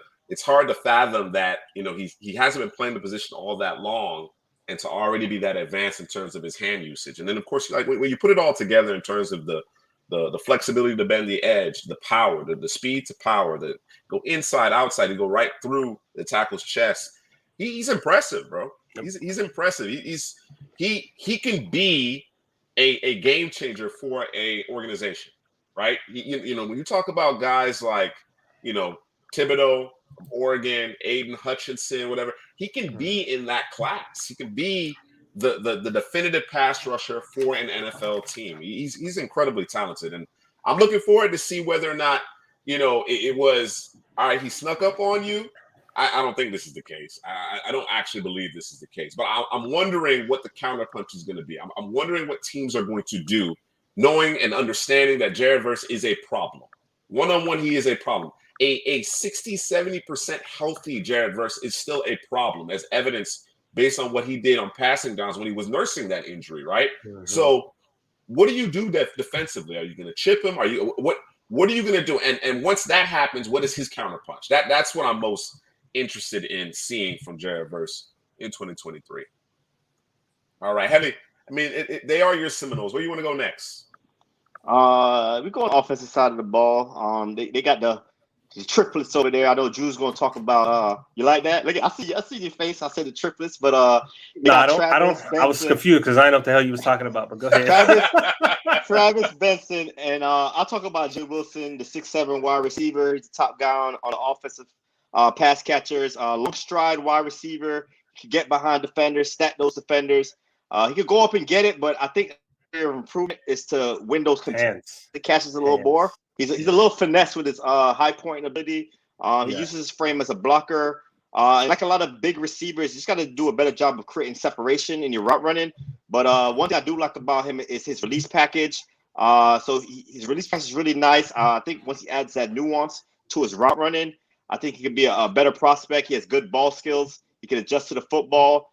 fathom that he hasn't been playing the position all that long, and to already be that advanced in terms of his hand usage. And then of course, like when you put it all together in terms of the flexibility to bend the edge, the power, the speed to power, the go inside, outside, to go right through the tackle's chest. He's impressive, bro. He's impressive. He can be a game changer for a organization, right? When you talk about guys like Thibodeau from Oregon, Aiden Hutchinson, whatever, he can be in that class. He can be the definitive pass rusher for an NFL team. He's incredibly talented, and I'm looking forward to see whether or not it was all right. He snuck up on you. I don't think this is the case. I don't actually believe this is the case, but I'm wondering what the counterpunch is going to be. I'm wondering what teams are going to do, knowing and understanding that Jared Verse is a problem. One-on-one, he is a problem. A 60-70% healthy Jared Verse is still a problem, as evidenced based on what he did on passing downs when he was nursing that injury, right? Mm-hmm. So what do you do defensively? Are you going to chip him? What are you going to do? And once that happens, what is his counterpunch? That's what I'm most interested in seeing from Jared Verse in 2023. All right, Heavy. I mean, they are your Seminoles. Where do you want to go next? We go on the offensive side of the ball. They got the triplets over there. I know Drew's going to talk about. You like that? Look, I see your face. I said the triplets, but no, I don't. I was confused because I didn't know what the hell you was talking about. But go ahead. Travis Benson, and I'll talk about Jim Wilson, the 6'7" wide receiver. He's the top guy on the offensive pass catchers. Long stride wide receiver. He can get behind defenders, stack those defenders. He could go up and get it, but I think the improvement is to win those the catches a little more. He's a little finesse with his high point ability. He uses his frame as a blocker. Like a lot of big receivers, you just got to do a better job of creating separation in your route running. But one thing I do like about him is his release package. So his release package is really nice. I think once he adds that nuance to his route running, I think he could be a better prospect. He has good ball skills. He can adjust to the football,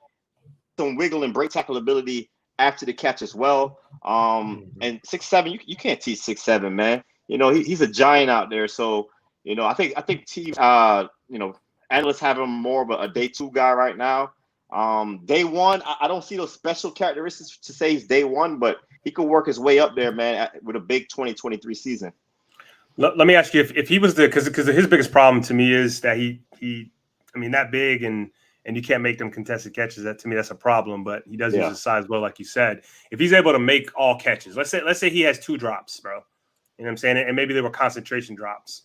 some wiggle and break tackle ability after the catch as well. And 6'7", you can't teach 6'7", man. He's a giant out there. So I think teams analysts have him more of a day two guy right now. Day one, I don't see those special characteristics to say he's day one, but he could work his way up there, man, with a big 2023 season. Let me ask you if he was because his biggest problem to me is that he that big and you can't make them contested catches. That to me, that's a problem. But he does use his size well, like you said. If he's able to make all catches, let's say he has 2 drops, bro. You know what I'm saying? And maybe they were concentration drops,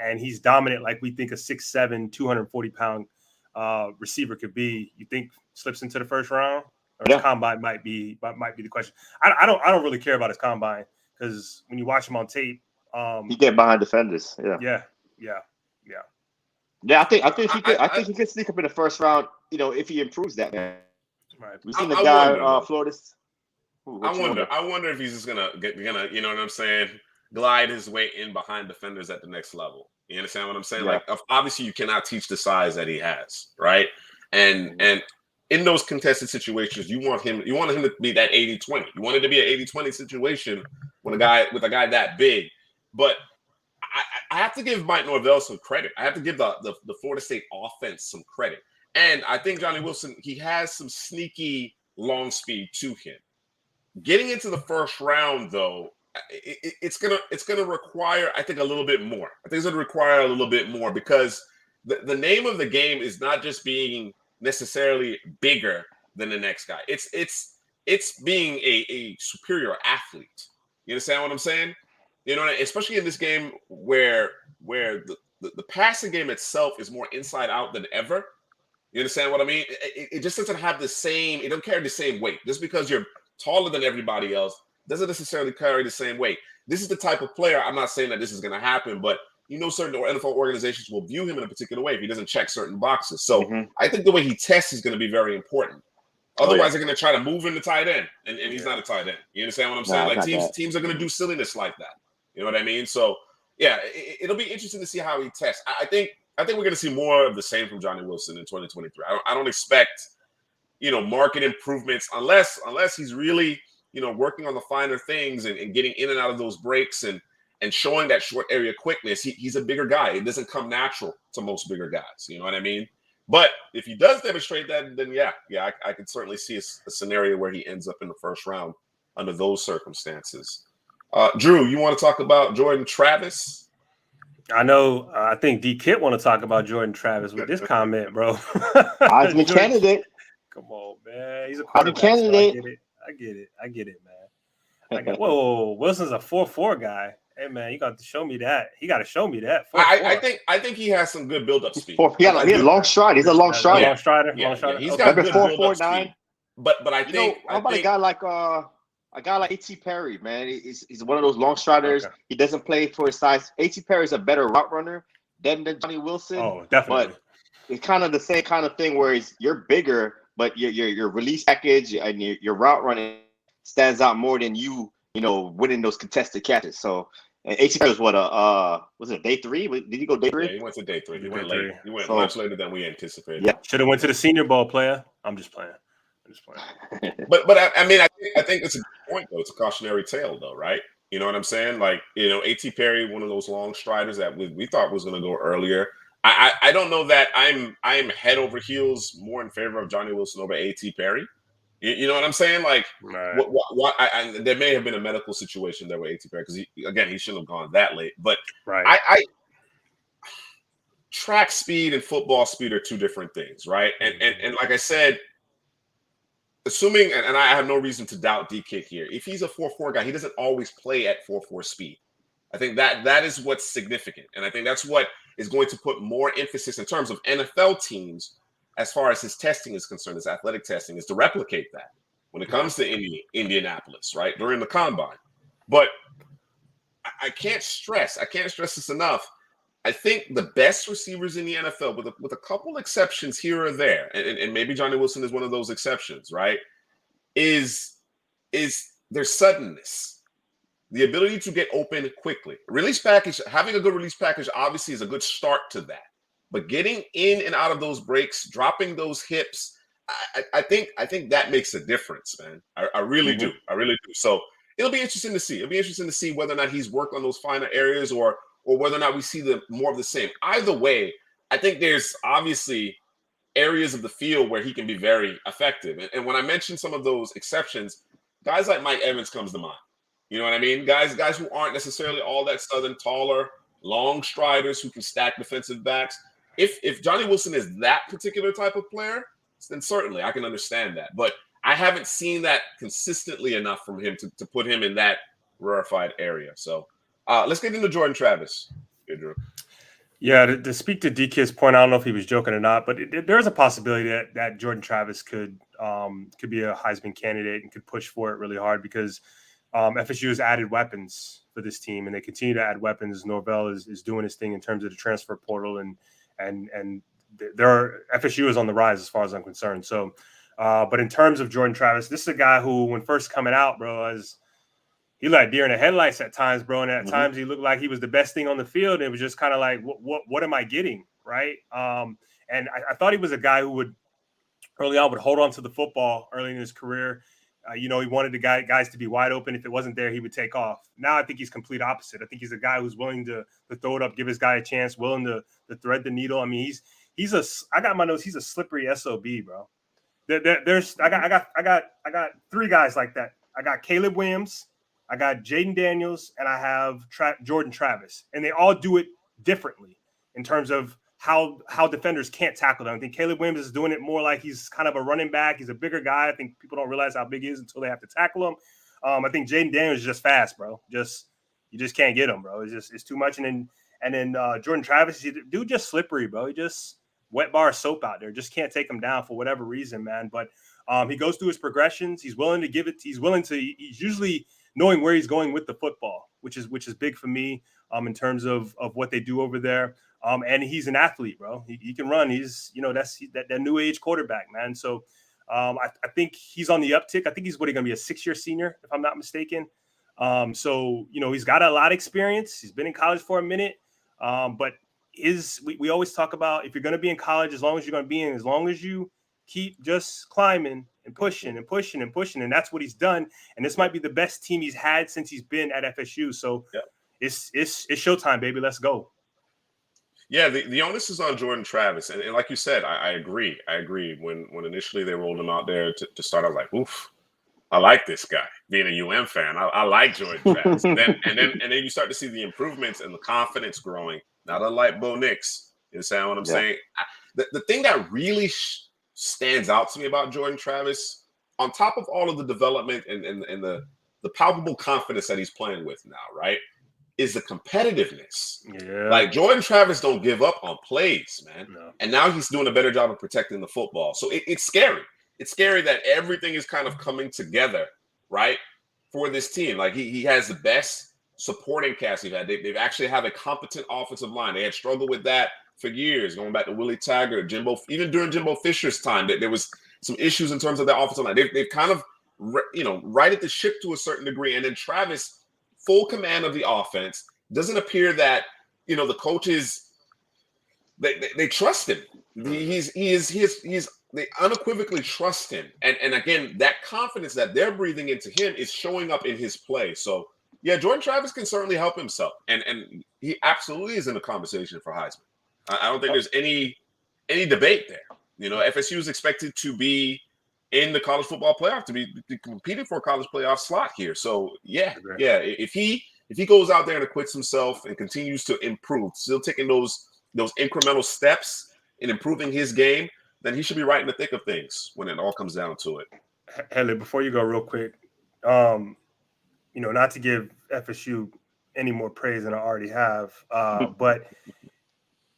and he's dominant like we think a 6'7", 240-pound receiver could be. You think slips into the first round, or his combine might be the question. I don't really care about his combine because when you watch him on tape, he get behind defenders. Yeah. I think he could sneak up in the first round. If he improves that, man. Right. We've seen the guy Florida. I wonder if he's just gonna you know what I'm saying, glide his way in behind defenders at the next level. You understand what I'm saying? Yeah. Like, obviously, you cannot teach the size that he has, right? And in those contested situations, you want him to be that 80-20. You want it to be an 80-20 situation with a guy that big. But I have to give Mike Norvell some credit. I have to give the Florida State offense some credit. And I think Johnny Wilson, he has some sneaky long speed to him. Getting into the first round, though, it's gonna require, I think, a little bit more. I think it's gonna require a little bit more because the name of the game is not just being necessarily bigger than the next guy. It's being a superior athlete. You understand what I'm saying? Especially in this game where the passing game itself is more inside out than ever. You understand what I mean? It just doesn't have the same. It don't carry the same weight. Just because you're taller than everybody else doesn't necessarily carry the same weight. This is the type of player. I'm not saying that this is going to happen, but certain NFL organizations will view him in a particular way if he doesn't check certain boxes. So I think the way he tests is going to be very important. Otherwise, they're going to try to move him to tight end, and he's not a tight end. You understand what I'm saying? Like teams are going to do silliness like that. You know what I mean? So yeah, it'll be interesting to see how he tests. I think we're going to see more of the same from Johnny Wilson in 2023. I don't expect market improvements unless he's really working on the finer things and getting in and out of those breaks and showing that short area quickness. He's a bigger guy. It doesn't come natural to most bigger guys. You know what I mean? But if he does demonstrate that, then I can certainly see a scenario where he ends up in the first round under those circumstances. Drew, you want to talk about Jordan Travis? I know. I think D Kit want to talk about Jordan Travis with this comment, bro. Heisman candidate. Come on, man. He's a quarterback. Candidate. So I get it, man. Whoa, Wilson's a 4.4 guy. Hey, man, you got to show me that. He got to show me that. 4.4. I think he has some good build-up speed. He has a long stride. He's a long strider. Long strider. He's got good 4.49. speed. But I think how about a guy like A.T. Perry, man? He's one of those long striders. Okay. He doesn't play for his size. A.T. Perry is a better route runner than Johnny Wilson. Oh, definitely. But it's kind of the same kind of thing where you're bigger, but your release package and your route running stands out more than winning those contested catches. So A.T. Perry was was it day 3? Did he go day 3? Yeah, he went to day 3. He went late. He went much later than we anticipated. Yeah, should have went to the Senior Bowl, player. I'm just playing. But I mean, I think it's a good point though. It's a cautionary tale though, right? You know what I'm saying? Like, A.T. Perry, one of those long striders that we thought was going to go earlier. I don't know that I'm head over heels more in favor of Johnny Wilson over A.T. Perry. You know what I'm saying? Like, right. There may have been a medical situation there with A.T. Perry because he shouldn't have gone that late. But right. Track speed and football speed are two different things, right? And like I said, assuming, and I have no reason to doubt D-Kick here, if he's a 4.4 guy, he doesn't always play at 4.4 speed. I think that is what's significant. And I think that's what is going to put more emphasis in terms of NFL teams as far as his testing is concerned, his athletic testing, is to replicate that when it comes to Indianapolis, right, during the combine. But I can't stress this enough. I think the best receivers in the NFL, with a couple exceptions here or there, and maybe Johnny Wilson is one of those exceptions, right, is their suddenness, the ability to get open quickly. Release package, having a good release package obviously is a good start to that. But getting in and out of those breaks, dropping those hips, I think that makes a difference, man. I really do. I really do. So it'll be interesting to see. It'll be interesting to see whether or not he's worked on those finer areas or whether or not we see more of the same. Either way, I think there's obviously areas of the field where he can be very effective. And when I mention some of those exceptions, guys like Mike Evans comes to mind. You know what I mean? Guys who aren't necessarily all that southern, taller, long striders who can stack defensive backs. If Johnny Wilson is that particular type of player, then certainly I can understand that. But I haven't seen that consistently enough from him to put him in that rarefied area. So let's get into Jordan Travis. Hey, Drew. Yeah, to speak to DK's point, I don't know if he was joking or not, but there's a possibility that Jordan Travis could be a Heisman candidate and could push for it really hard because FSU has added weapons for this team, and they continue to add weapons. Norvell is doing his thing in terms of the transfer portal, and FSU is on the rise as far as I'm concerned. So, but in terms of Jordan Travis, this is a guy who, when first coming out, bro, he like deer in the headlights at times, bro. And at times he looked like he was the best thing on the field. And it was just kind of like, what am I getting? Right. And I thought he was a guy who would early on would hold on to the football early in his career. He wanted the guys to be wide open. If it wasn't there, he would take off. Now I think he's complete opposite. I think he's a guy who's willing to throw it up, give his guy a chance, willing to thread the needle. I mean, I got my notes. He's a slippery SOB, bro. I got 3 guys like that. I got Caleb Williams, I got Jaden Daniels, and I have Jordan Travis, and they all do it differently in terms of how defenders can't tackle them. I think Caleb Williams is doing it more like he's kind of a running back. He's a bigger guy. I think people don't realize how big he is until they have to tackle him. I think Jaden Daniels is just fast, bro. You just can't get him, bro. It's too much. And then Jordan Travis, dude, just slippery, bro. He just wet bar of soap out there. Just can't take him down for whatever reason, man. But he goes through his progressions. He's willing to give it. He's usually knowing where he's going with the football, which is big for me in terms of what they do over there. And he's an athlete, bro. He can run. He's, that's that new age quarterback, man. So I think he's on the uptick. I think he's going to be a 6-year senior, if I'm not mistaken. So, he's got a lot of experience. He's been in college for a minute. But we always talk about, if you're going to be in college, as long as you're going to be in, as long as you keep just climbing and pushing and pushing and pushing. And that's what he's done. And this might be the best team he's had since he's been at FSU. So it's showtime, baby. Let's go. Yeah, the onus is on Jordan Travis. And like you said, I agree. When initially they rolled him out there to start, I was like, oof, I like this guy. Being a UM fan, I like Jordan Travis. and then you start to see the improvements and the confidence growing. Not unlike Bo Nix. You understand what I'm saying? The thing that really stands out to me about Jordan Travis, on top of all of the development and the palpable confidence that he's playing with now, right, is the competitiveness. Yeah. Like, Jordan Travis don't give up on plays, man. No. And now he's doing a better job of protecting the football. So it's scary. It's scary that everything is kind of coming together, right, for this team. Like, he has the best supporting cast he's had. They've actually have a competent offensive line. They had struggled with that for years, going back to Willie Taggart, even during Jimbo Fisher's time, there was some issues in terms of their offensive line. They've kind of, righted the ship to a certain degree. And then Travis, full command of the offense. Doesn't appear that, the coaches, they trust him. They unequivocally trust him. And again, that confidence that they're breathing into him is showing up in his play. So yeah, Jordan Travis can certainly help himself. And he absolutely is in the conversation for Heisman. I don't think there's any debate there. FSU is expected to be in the college football playoff, to be competing for a college playoff slot here. So yeah. If he goes out there and acquits himself and continues to improve, still taking those incremental steps in improving his game, then he should be right in the thick of things when it all comes down to it. Headley, before you go, real quick, not to give FSU any more praise than I already have, but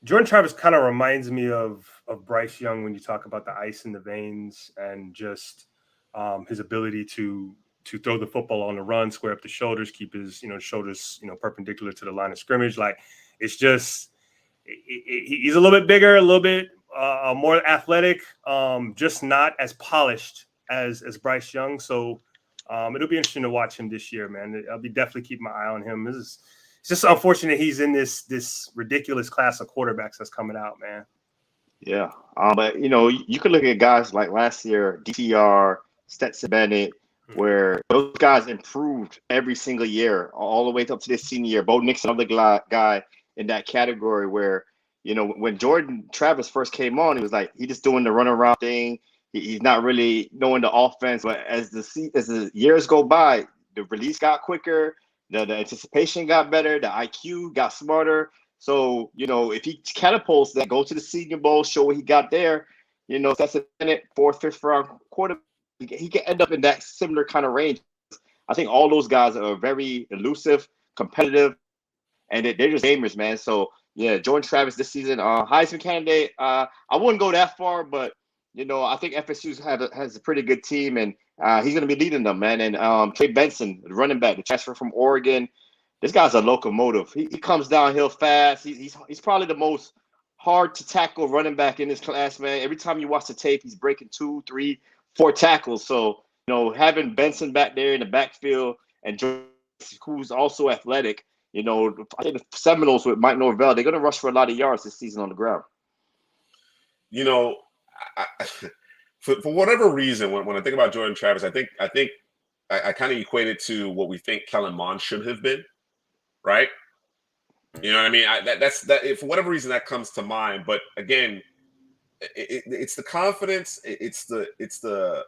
Jordan Travis kind of reminds me of Bryce Young when you talk about the ice in the veins and just his ability to throw the football on the run, square up the shoulders, keep his shoulders perpendicular to the line of scrimmage. Like, it's just he's a little bit bigger, a little bit more athletic, just not as polished as Bryce Young. So it'll be interesting to watch him this year, man. I'll be definitely keeping my eye on him. It's just unfortunate he's in this ridiculous class of quarterbacks that's coming out, man. Yeah. But, you could look at guys like last year, DTR, Stetson Bennett, where those guys improved every single year, all the way up to this senior year. Bo Nix, another guy in that category where, when Jordan Travis first came on, he was like, he just doing the runaround thing. He's not really knowing the offense. But as the years go by, the release got quicker, the anticipation got better, the IQ got smarter. So, if he catapults that, go to the Senior Bowl, show what he got there, that's a 4th, 5th round quarterback, he can end up in that similar kind of range. I think all those guys are very elusive, competitive, and they're just gamers, man. So, yeah, Jordan Travis this season, Heisman candidate. I wouldn't go that far, but, I think FSU has a pretty good team, and he's going to be leading them, man. And Trey Benson, the running back, the transfer from Oregon, this guy's a locomotive. He comes downhill fast. He's probably the most hard to tackle running back in this class, man. Every time you watch the tape, he's breaking 2, 3, 4 tackles. So, having Benson back there in the backfield and Joe, who's also athletic, I think the Seminoles with Mike Norvell, they're going to rush for a lot of yards this season on the ground. For whatever reason, when I think about Jordan Travis, I think I kind of equate it to what we think Kellen Mond should have been, right? You know what I mean? That's for whatever reason that comes to mind. But again, it's the confidence, it's the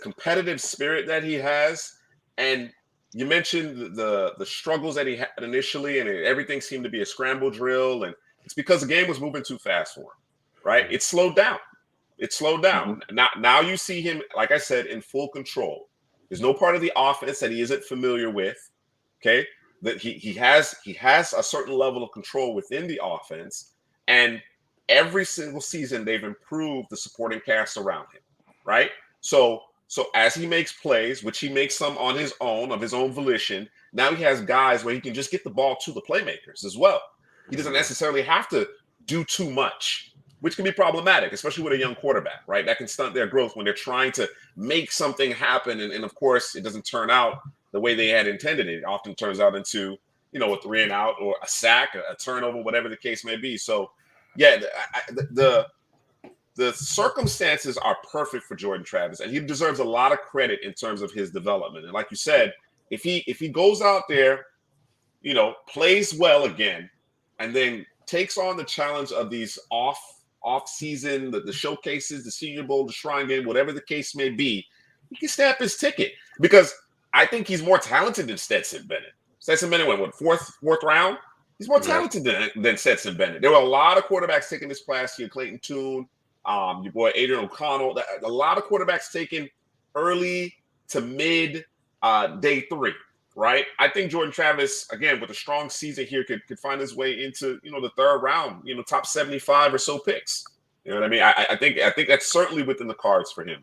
competitive spirit that he has. And you mentioned the struggles that he had initially, and everything seemed to be a scramble drill, and it's because the game was moving too fast for him, right? It slowed down. Mm-hmm. Now you see him, like I said, in full control. There's no part of the offense that he isn't familiar with. Okay, that he has a certain level of control within the offense, and every single season they've improved the supporting cast around him, right? So as he makes plays, which he makes some on his own, of his own volition, now he has guys where he can just get the ball to the playmakers as well. He doesn't necessarily have to do too much, which can be problematic, especially with a young quarterback, right? That can stunt their growth when they're trying to make something happen. And of course, it doesn't turn out the way they had intended it. It often turns out into, a 3-and-out or a sack, a turnover, whatever the case may be. So, yeah, the circumstances are perfect for Jordan Travis, and he deserves a lot of credit in terms of his development. And like you said, if he goes out there, plays well again, and then takes on the challenge of these off season, the showcases, the Senior Bowl, the Shrine Game, whatever the case may be, he can snap his ticket, because I think he's more talented than Stetson Bennett. Stetson Bennett went fourth round. He's more talented than Stetson Bennett. There were a lot of quarterbacks taking this class here. Clayton Tune, your boy Adrian O'Connell. A lot of quarterbacks taken early to mid day 3. Right, I think Jordan Travis, again, with a strong season here, could find his way into the 3rd round, top 75 or so picks. You know what I mean? I think that's certainly within the cards for him.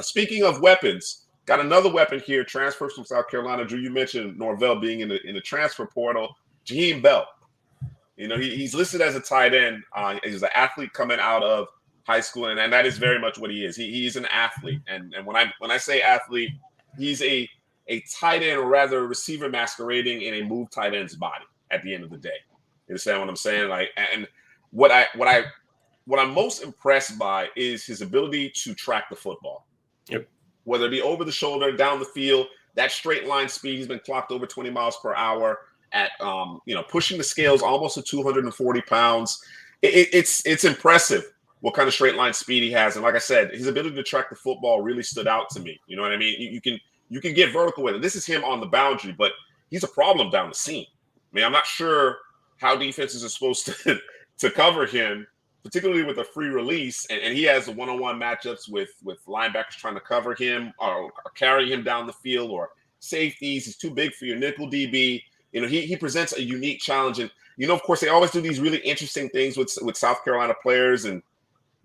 Speaking of weapons, got another weapon here, transfers from South Carolina. Drew, you mentioned Norvell being in the transfer portal. Jaheim Bell, he's listed as a tight end. He's an athlete coming out of high school, and that is very much what he is. He's an athlete, and when I say athlete, he's a tight end, or rather a receiver masquerading in a move tight end's body at the end of the day. You understand what I'm saying? And what I'm most impressed by is his ability to track the football. Yep. Whether it be over the shoulder, down the field, that straight line speed, he's been clocked over 20 miles per hour at pushing the scales almost to 240 pounds. It's impressive what kind of straight line speed he has. And like I said, his ability to track the football really stood out to me. You know what I mean? You can get vertical with it. This is him on the boundary, but he's a problem down the seam. I mean, I'm not sure how defenses are supposed to cover him, particularly with a free release. And he has the one-on-one matchups with linebackers trying to cover him or carry him down the field, or safeties. He's too big for your nickel DB. He presents a unique challenge. And, of course, they always do these really interesting things with South Carolina players, and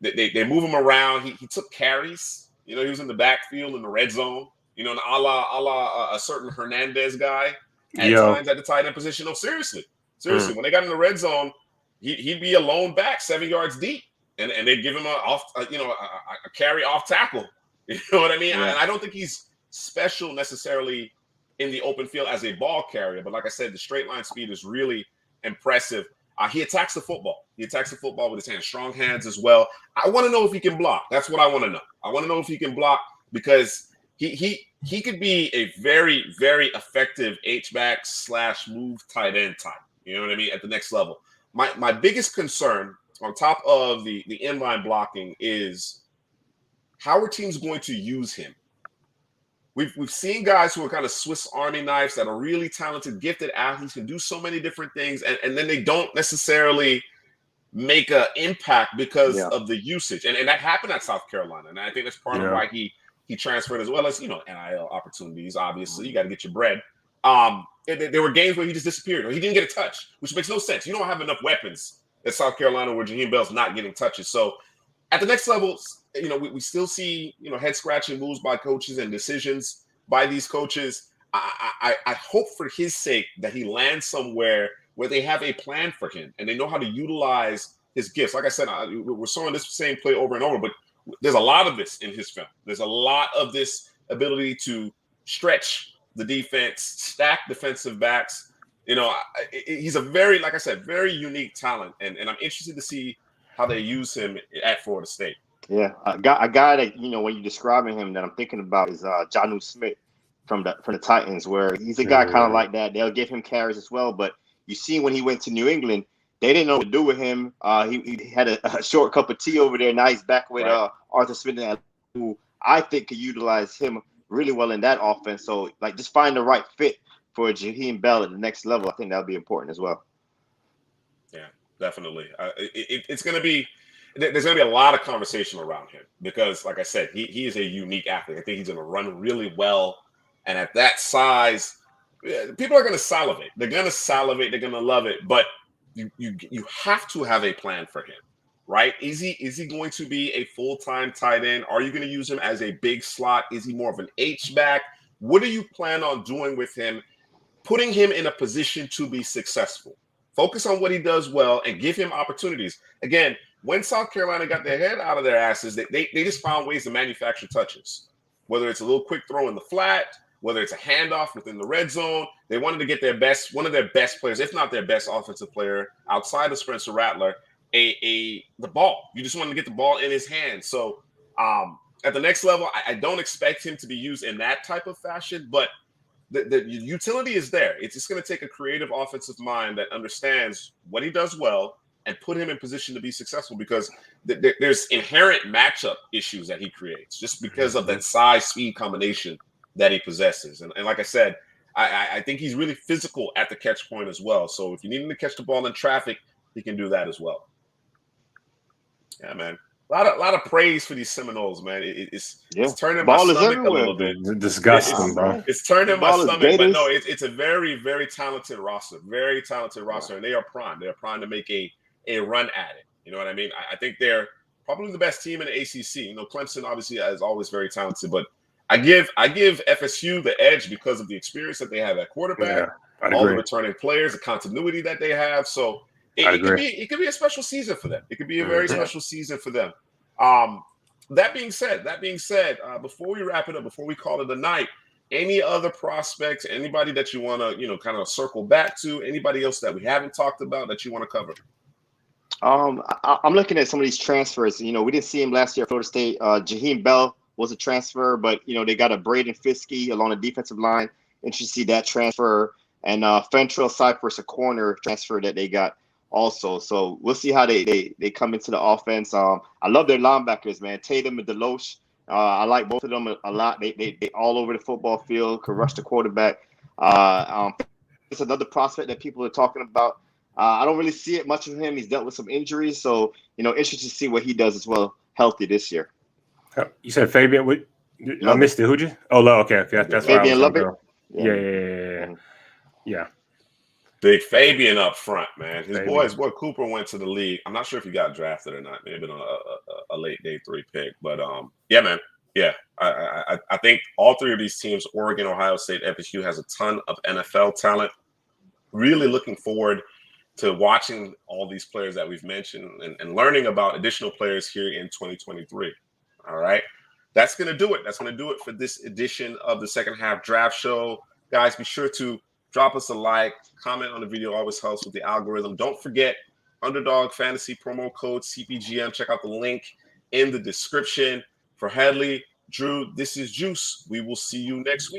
they move him around. He took carries. He was in the backfield in the red zone. A la a certain Hernandez guy at times at the tight end position. No, seriously. When they got in the red zone, he'd be a lone back 7 yards deep, and they'd give him a carry off tackle. You know what I mean? Yeah. And I don't think he's special necessarily in the open field as a ball carrier, but like I said, the straight line speed is really impressive. He attacks the football. He attacks the football with his hands, strong hands as well. I want to know if he can block. That's what I want to know. I want to know if he can block, because he could be a very, very effective H-back / move tight end type. You know what I mean? At the next level. My biggest concern on top of the inline blocking is how are teams going to use him? We've seen guys who are kind of Swiss Army knives that are really talented, gifted athletes, can do so many different things, and then they don't necessarily make an impact because of the usage. And that happened at South Carolina. And I think that's part of why he transferred, as well as, NIL opportunities. Obviously, you got to get your bread. There were games where he just disappeared, or he didn't get a touch, which makes no sense. You don't have enough weapons at South Carolina where Jaheim Bell's not getting touches. So at the next level, we still see, head scratching moves by coaches and decisions by these coaches. I hope for his sake that he lands somewhere where they have a plan for him and they know how to utilize his gifts. Like I said, we're showing this same play over and over, but there's a lot of this in his film. There's a lot of this ability to stretch the defense, stack defensive backs. He's a very, like I said, very unique talent, and I'm interested to see how they use him at Florida State. Yeah, a guy that when you're describing him, that I'm thinking about is Jonnu Smith from the Titans, where he's a guy kind of like that. They'll give him carries as well, but you see when he went to New England, they didn't know what to do with him. He had a short cup of tea over there. Now he's back with Arthur Smith, who I think could utilize him really well in that offense. So, just find the right fit for Jaheim Bell at the next level. I think that would be important as well. Yeah, definitely. It's going to be – there's going to be a lot of conversation around him because, like I said, he is a unique athlete. I think he's going to run really well. And at that size, people are going to salivate. They're going to salivate. They're going to love it. But you have to have a plan for him. right? Is he going to be a full-time tight end? Are you going to use him as a big slot? Is he more of an H-back? What do you plan on doing with him, putting him in a position to be successful? Focus on what he does well and give him opportunities. Again, when South Carolina got their head out of their asses, they just found ways to manufacture touches, whether it's a little quick throw in the flat, whether it's a handoff within the red zone. They wanted to get one of their best players, if not their best offensive player outside of Spencer Rattler, the ball. You just wanted to get the ball in his hands. So at the next level, I don't expect him to be used in that type of fashion, but the utility is there. It's just going to take a creative offensive mind that understands what he does well and put him in position to be successful, because there's inherent matchup issues that he creates just because of that size-speed combination that he possesses. And like I said, I think he's really physical at the catch point as well. So if you need him to catch the ball in traffic, he can do that as well. Yeah, man. A lot of praise for these Seminoles, man. It's turning my stomach a little bit. Disgusting, bro. It's turning my stomach, but no, it's a very, very talented roster. Very talented roster, and they are prime. They're prime to make a run at it. You know what I mean? I think they're probably the best team in the ACC. You know, Clemson obviously is always very talented, but I give FSU the edge because of the experience that they have at quarterback, all the returning players, the continuity that they have. So it could be a special season for them. It could be a very special season for them. That being said, before we wrap it up, before we call it a night, any other prospects, anybody that you want to, kind of circle back to, anybody else that we haven't talked about that you want to cover? I'm looking at some of these transfers. We didn't see him last year at Florida State. Jaheim Bell was a transfer, but they got a Braden Fiskey along the defensive line. Interested to see that transfer, and Fentrell Cypress, a corner transfer that they got also. So we'll see how they come into the offense. I love their linebackers, man. Tatum and Deloche. I like both of them a lot. They all over the football field, could rush the quarterback. It's another prospect that people are talking about. I don't really see it much of him. He's dealt with some injuries, so interested to see what he does as well, healthy this year. You said Fabian. I missed it. Who'd you? Oh, okay. That's Fabian why I was Lovett. Yeah. Big Fabian up front, man. His boy Cooper went to the league. I'm not sure if he got drafted or not. Maybe on a late day 3 pick. But yeah, man. Yeah, I think all three of these teams, Oregon, Ohio State, FSU, has a ton of NFL talent. Really looking forward to watching all these players that we've mentioned and learning about additional players here in 2023. All right. That's going to do it. That's going to do it for this edition of the Second Half Draft Show. Guys, be sure to drop us a like, comment on the video, always helps with the algorithm. Don't forget, Underdog Fantasy promo code CPGM. Check out the link in the description. For Headley, Drew, this is Juice. We will see you next week.